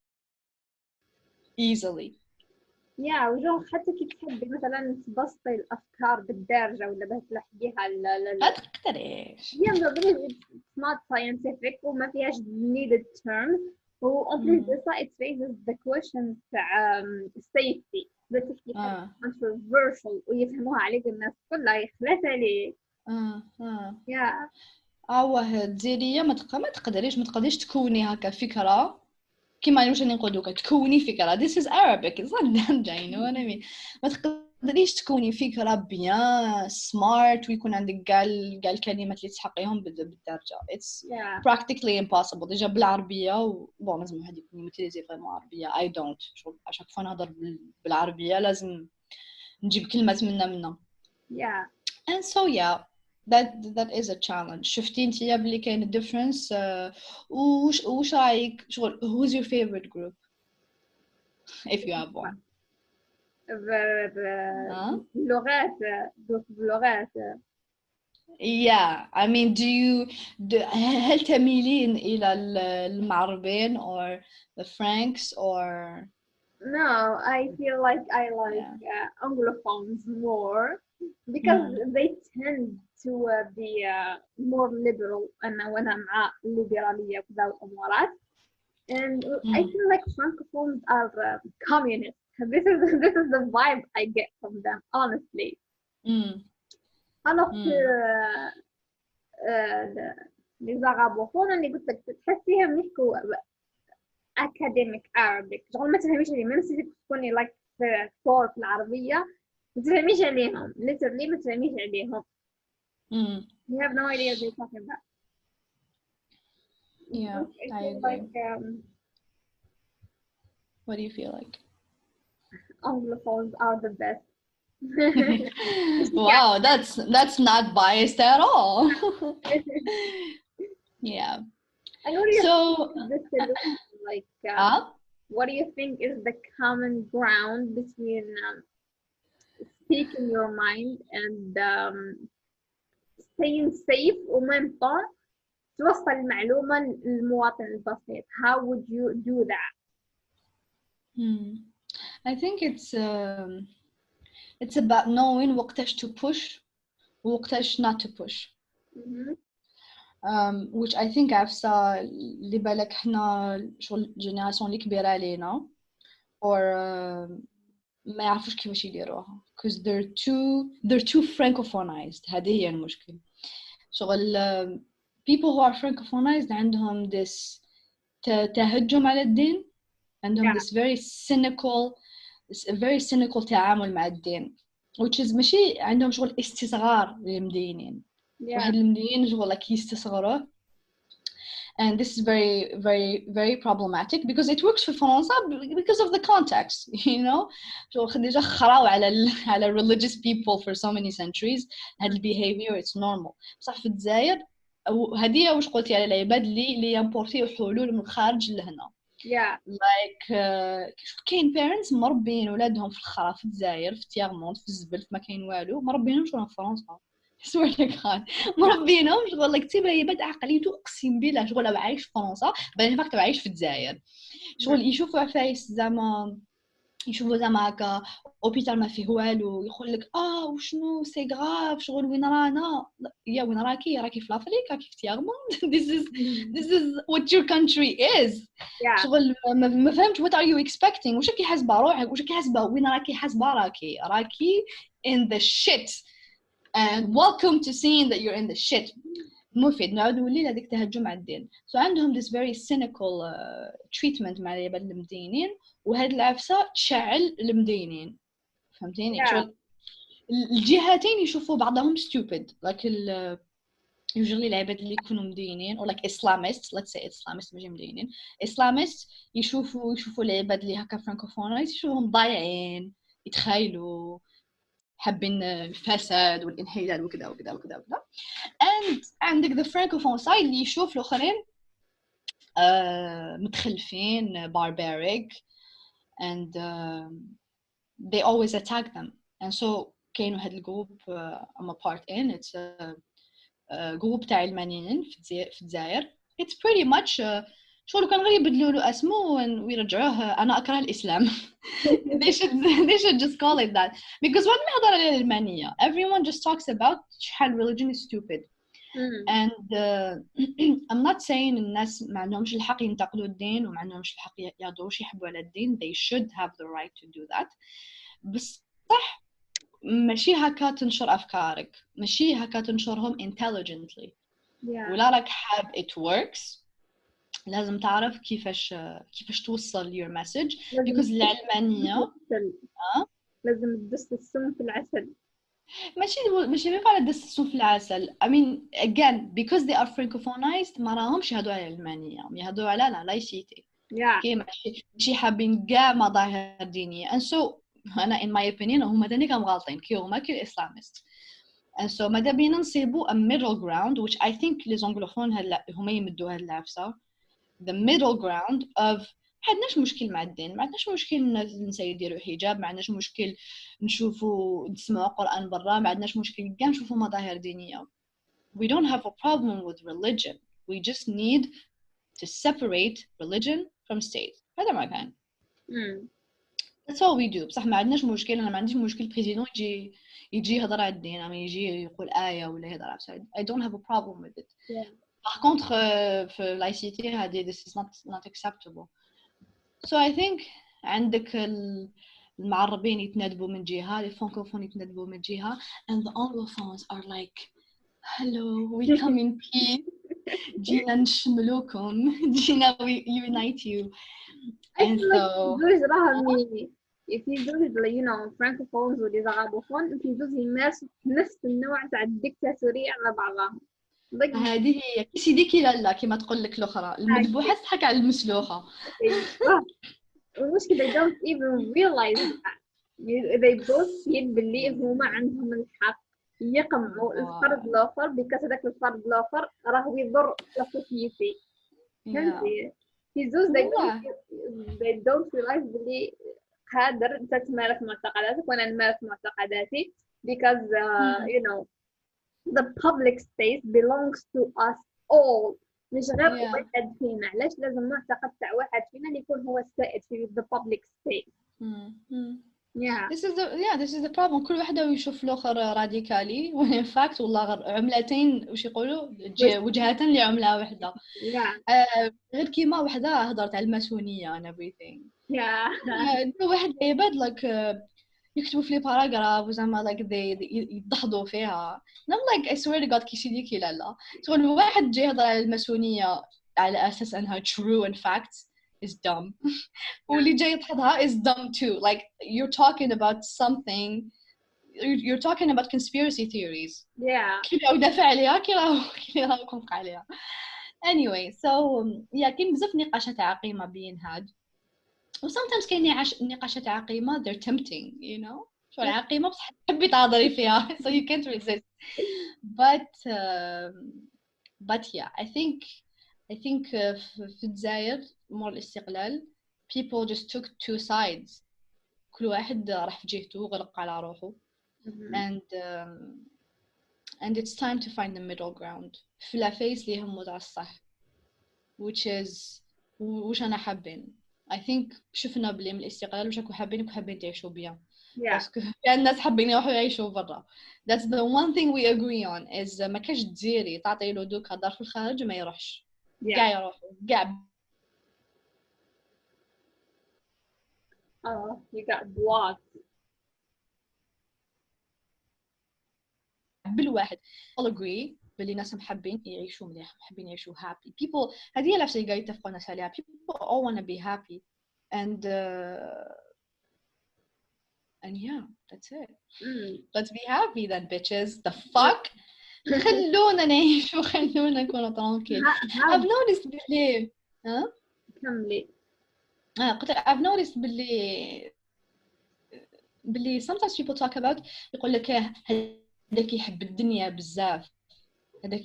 easily. وجو حتى كي تحبي مثلا تبسطي الافكار بالدارجه ولا باه تلحقيها ما تقدريش it's not scientific وما فيهاش needed terms و en plus de ça it raises the question تاع safety تحكي حاجه controversial ويفهموها عليك الناس كلها يخلات عليك الجزائريه ما تقدريش تكوني هكا فكره كيما واش راني نقول دوكا تكوني فكره this is Arabic it's not Danja you know what I mean ما تقدريش تكوني فكره بيان سمارت ويكون عندك كاع الكلمات اللي تحقيهم بالدرجه it's practically impossible ديجا بالعربيه بون لازم واحد يكون متريزي فريمون عربيه I don't شغل عشان كيف نهضر بالعربيه لازم نجيب كلمات منا and so that is a challenge. شفتي انتي بلي كاين difference وش رايك شغل who's your favorite group if you have one اللغات I mean هل تميلين إلى المعربين or the Franks or No, I feel like I like Anglophones more because they tend to be more liberal أنا وأنا مع الليبرالية وكذا والأمورات and I feel like Francophones are communist. This is the vibe I get from them honestly. alors que les arabophones اللي قلت لك تحسيهم يحكوا academic Arabic شغل ما تفهميش عليهم même si تكوني like في العربية ما تفهميش عليهم literally ما تفهميش عليهم you have no idea what they're talking about. I agree. Like, what do you feel like? Anglophones are the best. Wow, that's not biased at all. And what do you think like what do you think is the common ground between speaking your mind and staying safe ومن temps توصل المعلومة للمواطن البسيط? How would you do that? I think it's about knowing وقتاش to push ووقتاش not to push. which I think عفسة اللي بالك حنا شغل جينيراسيون اللي كبيرة علينا or ما يعرفوش كيفاش يديروها because they're too francophonized. هذه هي المشكل. شغل people who are francophonized عندهم this تهجم على الدين، عندهم this very cynical تعامل مع الدين which is ماشي عندهم شغل استصغار للمدينين. واحد المدينين شغل like يستصغروه and this is very very very problematic because it works في فرنسا because of the context, you know. شغل خديجة خراو على religious people for so many centuries. هاد behavior it's normal. بصح في الجزائر هذه واش قلتي على العباد اللي يمبورتيو حلول من الخارج لهنا. like كاين parents مربين ولادهم في الخرا في الجزائر في تيغمونت في الزبل ما كاين والو، مربينهم شغل في فرنسا سوالك خان مربينهم شغل كتيبه عباد عقليته اقسم بالله شغل عايش في فرنسا بين فاكت عايش في الجزائر. شغل يشوفوا عفايس زعما يشوفوا زعما هكا اوبيتال ما فيه والو يقول لك وشنو سي غراف شغل وين رانا يا وين راكي في لافريك راكي في تيغمونت. this is what your country is. شغل ما فهمتش what are you expecting. واش راكي حاسبه روحك واش راكي حاسبه وين راكي حاسبه راكي in the shit and welcome to seeing that you're in the shit. مفيد نعود نولي لهذيك تهجم على الدين. so عندهم this very cynical treatment مع العباد المدينين وهاد العفسه تشعل المدينين فهمتيني. شغل الجهتين يشوفوا بعضهم stupid like usually العباد اللي يكونوا مدينين or like Islamists let's say Islamists ماشي مدينين Islamists يشوفوا العباد اللي هكا francophone يشوفوهم ضايعين يتخيلوا حابين الفساد والانحلال وكذا وكذا وكذا وكذا. and عندك the francophone side اللي يشوف الاخرين متخلفين barbaric and they always attack them. and so كاينوا هاد الجروب I'm a part in it's جروب تاع علمانيين في الجزائر. it's pretty much شغل كان غير يبدلوا له اسمه ويرجعوه انا اكره الاسلام. they should just call it that because when we هضر على العلمانيه everyone just talks about شحال religion is stupid. and I'm not saying الناس ما عندهمش الحق ينتقدوا الدين وما عندهمش الحق يهضروش يحبوا على الدين. they should have the right to do that. بس صح ماشي هكا تنشر افكارك ماشي هكا تنشرهم intelligently. ولا راك حاب it works لازم تعرف كيفاش توصل your message because العلمانية لازم تدس السم في العسل. ماشي ما يقال تدس السم في العسل. I mean again because they are francophonized ما راهمش يهضروا على العلمانية يهضروا على لا لايسيتي. كي ماشي حابين كاع مظاهر دينية. and so أنا in my opinion هما تاني كانوا غالطين كي هما كي الإسلاميست. and so ماذا بينا نصيبوا a middle ground which I think les anglophones هما يمدوا هاد العفسة the middle ground of ما عندناش مشكل مع الدين ما عندناش مشكل النساء يديروا حجاب ما عندناش مشكل نسمعوا قرآن برا ما عندناش مشكل كاع نشوفوا مظاهر دينية. we don't have a problem with religion we just need to separate religion from state. هذا ما كان that's all we do. بصح ما عندناش مشكل أنا ما عنديش مشكل بريزيدون يجي يهضر على الدين أما يجي يقول آية ولا يهضر على I don't have a problem with it. Par contre في laïcité هذه this is not acceptable. so I think عندك المعربين يتندبوا من جهة les francophones يتندبوا من جهة and the anglophones are like hello we come in peace جينا نشملوكم جينا we unite you. and so في زوج you know francophones ولي زغابوفون في زوج يمارسوا نفس النوع تاع الديكتاتورية على بعضهم. هذه هي سيدي كي لا كيما تقول لك الاخرى المذبوحه تضحك على المسلوخه. المشكله they don't even realize that they both feel باللي هما عندهم الحق يقمعوا الفرد الاخر because هذاك الفرد الاخر راه يضر للسوسيتي. فهمتي في زوج they don't realize باللي قادر انت تمارس معتقداتك وانا نمارس معتقداتي because you know the public space belongs to us all. مش غير واحد فينا. علاش لازم معتقد تاع واحد فينا اللي يكون هو السائد في the public space. this is the problem. كل واحدة ويشوف الآخر راديكالي وإن fact والله عملتين وش يقولوا وجهتين لعملة واحدة. غير كيما وحدة هضرت على الماسونية and everything. واحد عباد like يكتبوا في باراجراف وزعما like they يضحضوا فيها. I'm like I swear to God كيشيديكي لا تقول واحد جاي يهضر على الماسونية على أساس أنها true and facts is dumb. واللي جاي يضحضها is dumb too. Like you're talking about something, you're talking about conspiracy theories. كي راهو دافع عليها كي راهو كونق عليها. Anyway, so كاين بزاف نقاشات عقيمة بين هاد. و sometimes كاين نقاشات عقيمة they're tempting, you know. شو العقيمة بصح تحبي تهضري فيها so you can't resist. But yeah, I think في الجزائر مور الاستقلال people just took two sides. كل واحد راح في جهته وغلق على روحه. And it's time to find the middle ground. في العفايس اللي هم تاع الصح. Which is وش أنا حابين. I think شفنا بلي من الاستقلال وش راكو حابين تعيشوا بيان. باسكو كان الناس حابين يروحوا يعيشوا برا. That's the one thing we agree on is ما كاش تزيري تعطي له دوك دار في الخارج ما يروحش. كاع يروحوا كاع. You got blocked. بالواحد all agree بلي ناس محبين يعيشوا مليح محبين يعيشوا happy people. هذه الاشياء اللي قاعد يتفقوا الناس عليها. People all want to be happy and yeah that's it. Let's be happy then bitches. The fuck خلونا نعيش وخلونا نكون tranquil. I've noticed بلي كملي. قلت I've noticed بلي sometimes people talk about يقول لك هذاك يحب الدنيا بزاف هذاك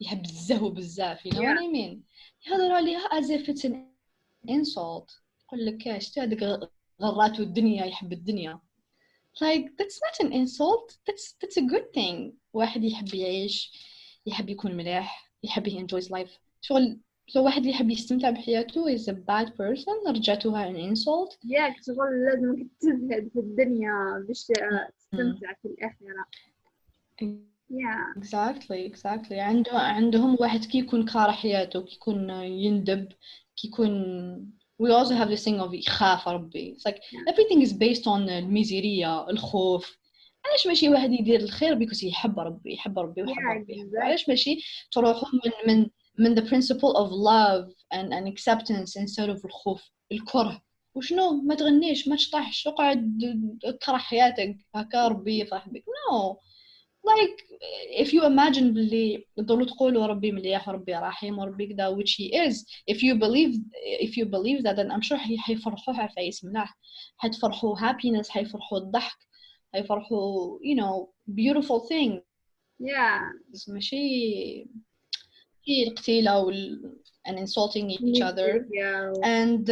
يحب الزهو بزاف you know what I mean. يهضروا عليها as if it's an insult. يقول لك شتي هذاك غراتو الدنيا يحب الدنيا. Like that's not an insult. That's a good thing. واحد يحب يعيش يحب يكون مليح يحب enjoys life. شغل واحد اللي يحب يستمتع بحياته is a bad person. رجعتوها an insult. شغل لازم تزهد في الدنيا باش تستمتع في الآخرة. Exactly. عندهم واحد كي يكون كاره حياته كي يكون يندب كي يكون we also have this thing of يخاف ربي. It's like everything is based on الميزيرية الخوف. علاش ماشي واحد يدير الخير because يحب ربي علاش ماشي تروحوا من the principle of love and acceptance instead of الخوف الكره. وشنو ما تغنيش ما تشطحش اقعد اكره حياتك هكا ربي يفرحبك. No, like if you imagine بلي تضلوا تقولوا ربي مليح وربي رحيم وربي كذا which he is, if you believe that then I'm sure حيفرحوا عفايس ملاح حتفرحوا happiness حيفرحوا الضحك حيفرحوا you know beautiful things. ماشي القتيلة and insulting each other. And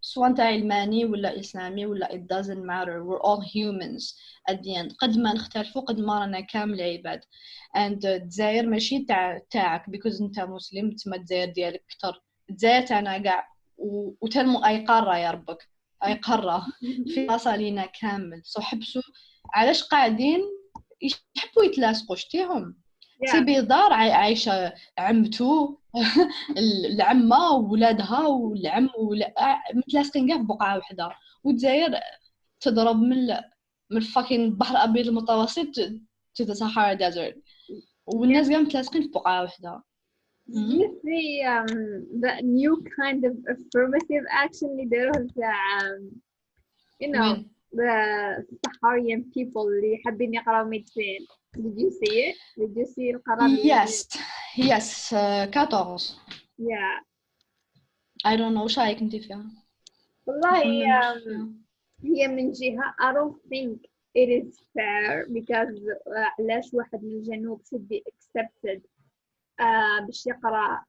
سواء تاع علماني ولا إسلامي ولا it doesn't matter. We're all humans at the end. قد ما نختلفوا قد ما رانا كامل عباد. And الجزائر ماشي تاعك because انت مسلم تما الجزائر ديالك كتر. الجزائر تاعنا كاع وتنمو أي قارة يا ربك أي قارة في راسها لينا كامل. so حبسوا علاش قاعدين يحبوا يتلاصقوا شتيهم. تبي دار عايشة عمته العمة وولادها والعم متلاصقين كاع في بقعة واحدة. والجزائر تضرب من فاكين بحر أبيض المتوسط to the Sahara Desert والناس كاع متلاصقين في بقعة واحدة. You see the new kind of affirmative action اللي داروه تاع you know the Saharian people اللي حابين يقراو ميديسين. Did you see it? Did you see القرار? Yes 14. I don't know وش رايك انت فيها؟ والله هي من جهة I don't think it is fair because علاش واحد من الجنوب should be accepted باش يقرأ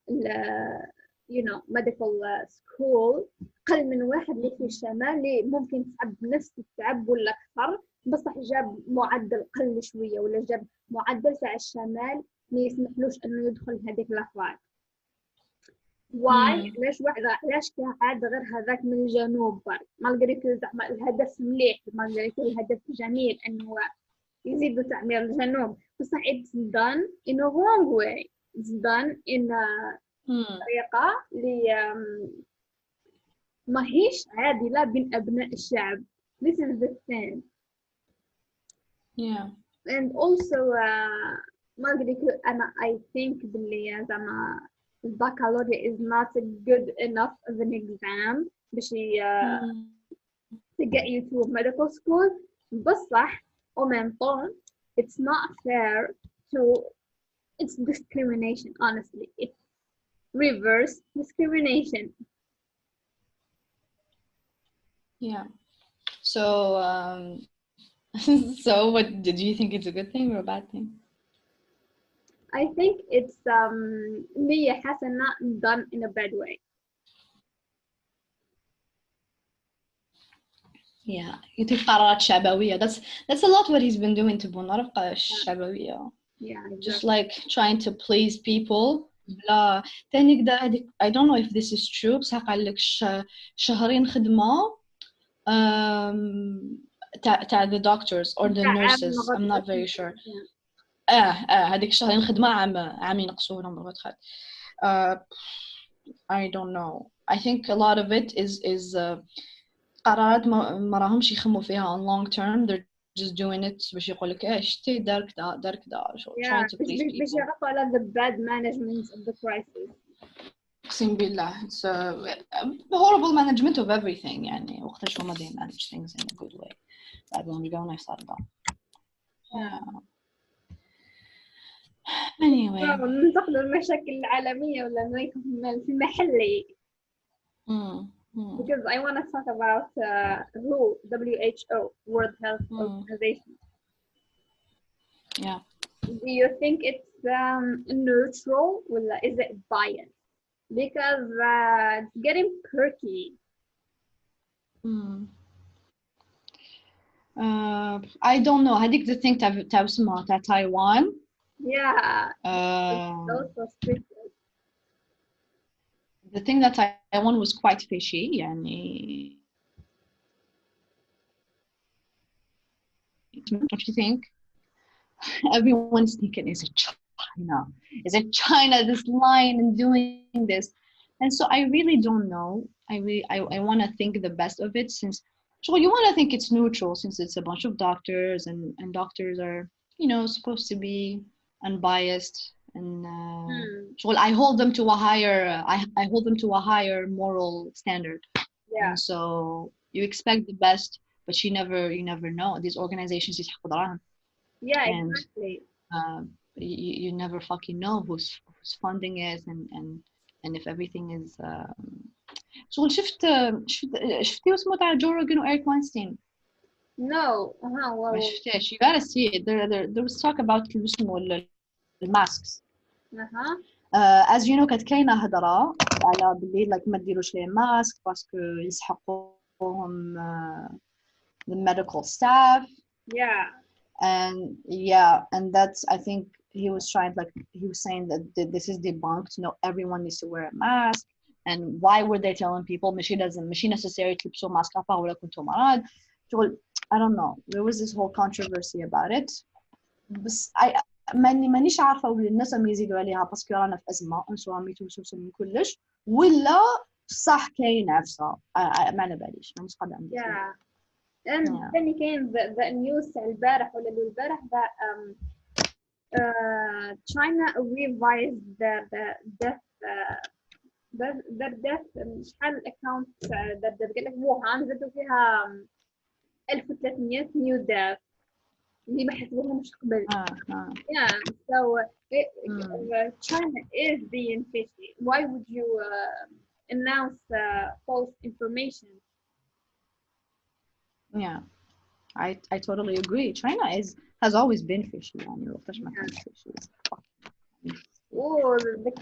you know medical school قل من واحد اللي في الشمال اللي ممكن تعب نفس التعب ولا أكثر بصح جاب معدل قل شوية ولا جاب معدل تاع الشمال ما يسمحلوش انه يدخل هذيك الافراج. واي علاش عاد غير هذاك من الجنوب برك مالغري زعما الهدف مليح مالغري الهدف جميل انه يزيدوا تعمير الجنوب بصح it's done in a wrong way it's done in a طريقة اللي ماهيش عادلة بين أبناء الشعب. This is the thing. Yeah. And also ما قلت أنا I think باللي زعما البكالوريا is not good enough of an exam باش to get you to a medical school بصح au même temps it's not fair to it's discrimination honestly it's reverse discrimination. Yeah. So so what did you think it's a good thing or a bad thing? I think it's نية حسنة done in a bad way. Yeah, يعطي قرارات شعبوية. That's a lot what he's been doing to بنرفق الشعبوية. Yeah, exactly. Just like trying to please people. بلا تاني كدا هذيك I don't know if this is true بصح قال لك شهرين خدمة تاع the doctors or the nurses I'm not very sure. هذيك الشهرين خدمة عام ينقصوهم الراتخات. I don't know. I think a lot of it is قرارات ما راهمش يخموا فيها on long term. They're just doing it باش يقول لك شتي دار كذا trying to please people. باش يغطوا على the bad management of the crisis. أقسم بالله it's a horrible management of everything يعني وقتاش هما they manage things in a good way. بعد when we go nice out of that. Yeah. Anyway. ننتقل المشاكل العالمية ولا نريكم في المحلي. Because I want to talk about WHO, World Health Organization. Yeah. Do you think it's neutral or is it biased? Because it's getting perky. I don't know. هذيك the thing تاع اسمها تاع Taiwan. Yeah. It's also strict. The thing that Taiwan was quite fishy يعني don't you think? Everyone's thinking is it China? Is it China this line and doing this? And so I really don't know. I want to think the best of it since you want to think it's neutral since it's a bunch of doctors and doctors are supposed to be unbiased and I hold them to a higher I hold them to a higher moral standard. Yeah. And so you expect the best but you never know these organizations يسحقوا دراهم. Yeah, and, exactly. You never fucking know whose funding is and if everything is شغل شفتي اسمه تاع جو روجن وإيريك واينستين. No. Well. ما شفتيش. You gotta see it. There was talk about اسمه الماسكس. As you know كانت كاينة هضرة على باللي like ما تديروش ليه ماسك باسكو يسحقوهم the medical staff. Yeah. And that's I think he was saying that this is debunked. No, everyone needs to wear a mask. And why were they telling people ماشي necessary تلبسوا ماسك أبا ولا كنتوا مرض. I don't know. There was this whole controversy about it. بس مانيش عارفة ولا الناس عم يزيدوا عليها باسكو رانا في أزمة انسو عم يتوسوسوا من كلش ولا صح كاين عفسة ما على باليش مانيش قادرة عندي. Yeah. And ثاني كاين the news تاع البارح ولا البارح that China revised their death شحال الاكونت that قال لك ووهان زادوا فيها 1300 new death اللي ما حسبوهمش قبل. Yeah, so China is being fishy. Why would you announce false information? Yeah, I totally agree. China has always been fishy. يعني وقتاش ما كانش fishy. Oh, the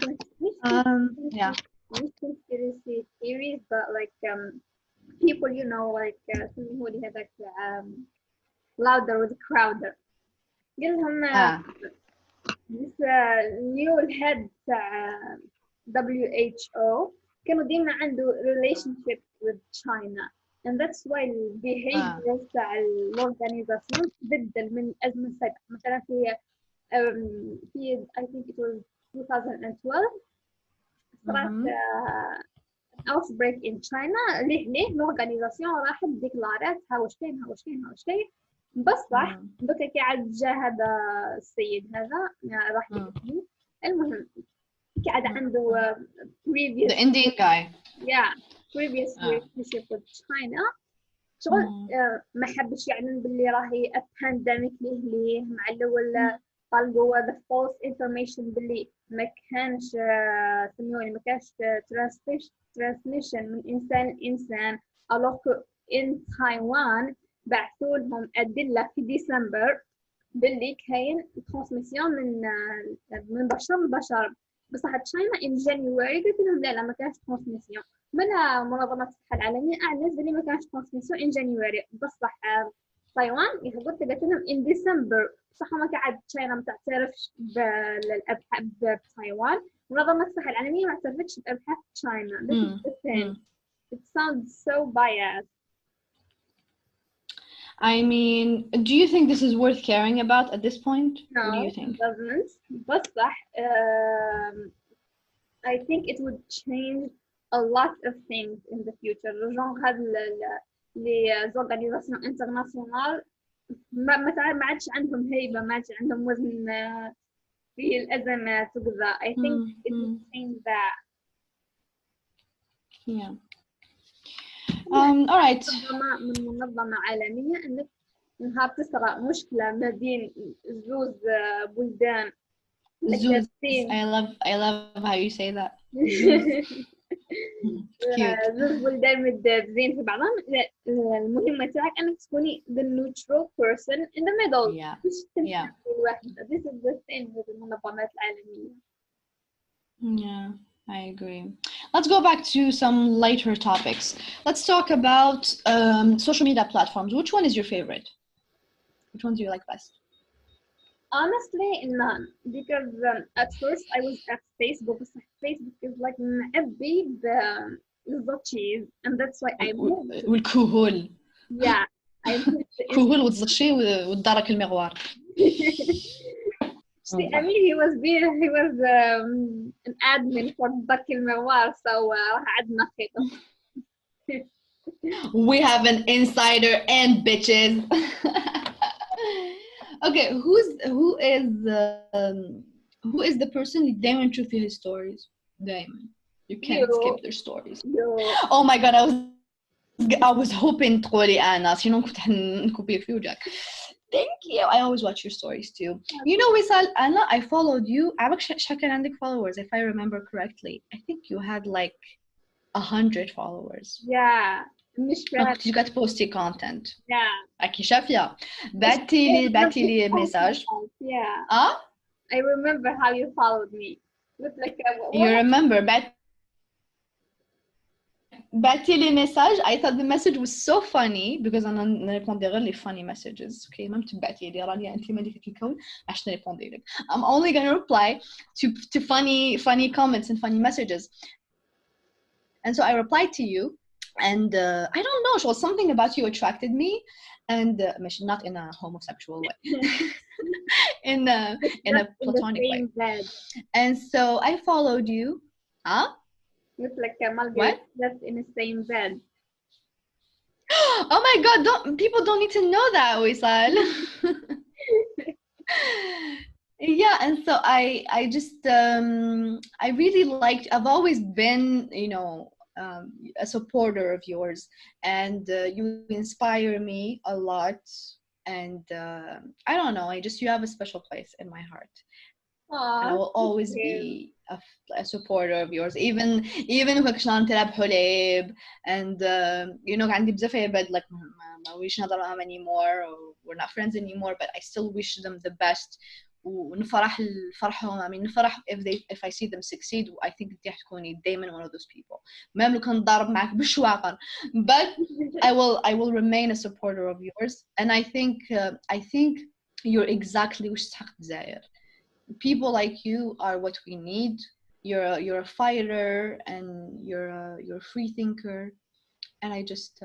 conspiracy theories, but like people, like something who had like louder with crowder. قال لهم this new head WHO كانوا ديما عنده relationship with China, and that's why the behavior تاع الorganization تبدل من أزمة سابقة. مثلا في I think it was 2012 صارت outbreak in China. ليه الأورغانيزاسيون راحت ديكلارات هاوش كاين بصح دوكا كي عاد جا هذا السيد هذا راح يجي. المهم كي عاد عنده previous the Indian guy previous relationship with China شغل ما حبش يعلن باللي راهي بانديميك ليه مع الاول طلقوا the false information باللي ما كانش سميوني ما كانش transmission من انسان لانسان. alors que in Taiwan بعثوا لهم ادله في ديسمبر باللي كاين ترانسميسيون من بشر لبشر. بصح تشاينا in January قلت لهم لا ما كانش ترانسميسيون. من منظمة الصحة العالمية أعلنت بلي ما كانش ترانسميسيون in January. بصح تايوان قلت لهم in December. بصح ما قاعد تشاينا ما تعترفش بالأبحاث بتايوان. منظمة الصحة العالمية ما اعترفتش بأبحاث تشاينا. This is the thing. It sounds so biased. I mean, do you think this is worth caring about at this point? No, what do you think? It doesn't. بصح I think it would change a lot of things in the future. genre هاد les organisations internationales ما عادش عندهم هيبة، ما عادش عندهم وزن في الأزمات وكذا. I think it would change that. Yeah. All right. من منظمة عالمية إنك نهار تصرى مشكلة ما بين زوز بلدان. Zeus. I love how you say that. زوز بلدان متدابزين في بعضهم. المهمة تاعك أنك تكوني the neutral person in the middle. Yeah. This is the thing with المنظمات العالمية. Yeah, I agree. Let's go back to some lighter topics. Let's talk about social media platforms. Which one is your favorite? Which one do you like best? Honestly, none. Because at first I was at Facebook. Facebook is like معبي بالزوتشيز, and that's why I moved. والكهول. Yeah, I moved. كهول والزوتشي والدرك المغوار. See, I mean, he was an admin for درك المغوار, so عدنا خيطة. We have an insider and bitches. Okay, who is the person اللي دايما تشوف فيه stories دايما? You can't skip their stories. Oh my god, I was hoping تقولي أنا سينو كنت نكوبي في وجهك. Thank you. I always watch your stories too. You know, Wisal, Anna, I followed you. عارفة شحال كان عندك followers if I remember correctly. I think you had like 100 followers. Yeah. You got posting content. Yeah. أكي شافية. بعتي لي message. Yeah. I remember how you followed me. Looked like you remember بعتي لي message. I thought the message was so funny because أنا نريبوندي غير لي funny messages. Okay, ما تبعتي لي راني أنت ملكة الكون عشان نريبوندي لك. I'm only gonna reply to funny comments and funny messages. And so I replied to you. And I don't know, it was something about you attracted me, and not in a homosexual way, in a platonic way. And so I followed you. Huh? It's like Margaret slept in the same bed. Oh my god, people don't need to know that, Wisal. Yeah, and so I just I really liked, I've always been, you know, a supporter of yours, and you inspire me a lot, and I don't know, you have a special place in my heart. And I will always be a supporter of yours, even if كنا نلعب حليب, and you know عندي بزاف عباد like ما ويش نهضر معاهم anymore, or we're not friends anymore, but I still wish them the best. ونفرح فرحهم. I mean نفرح if I see them succeed. I think انتي حتكوني دايما one of those people. ما لو كان ضارب معك بالشواقر, but I will remain a supporter of yours, and I think you're exactly وش تحق الجزائر. People like you are what we need you're a fighter and you're a free thinker. And I just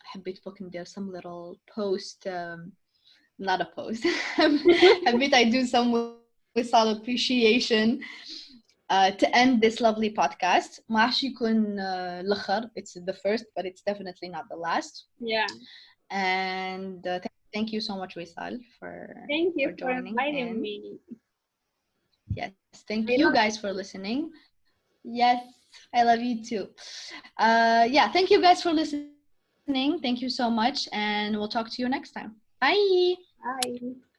حبيت فوق ندير some little post, not a post. حبيت I do some whistle appreciation to end this lovely podcast. ما عادش يكون الآخر. It's the first, but it's definitely not the last. Yeah. And thank you so much, Wisal, Thank you for joining for inviting in. me. Yes, thank you guys for listening. Yes, I love you too. Yeah, thank you guys for listening. Thank you so much, and we'll talk to you next time. Bye. Bye.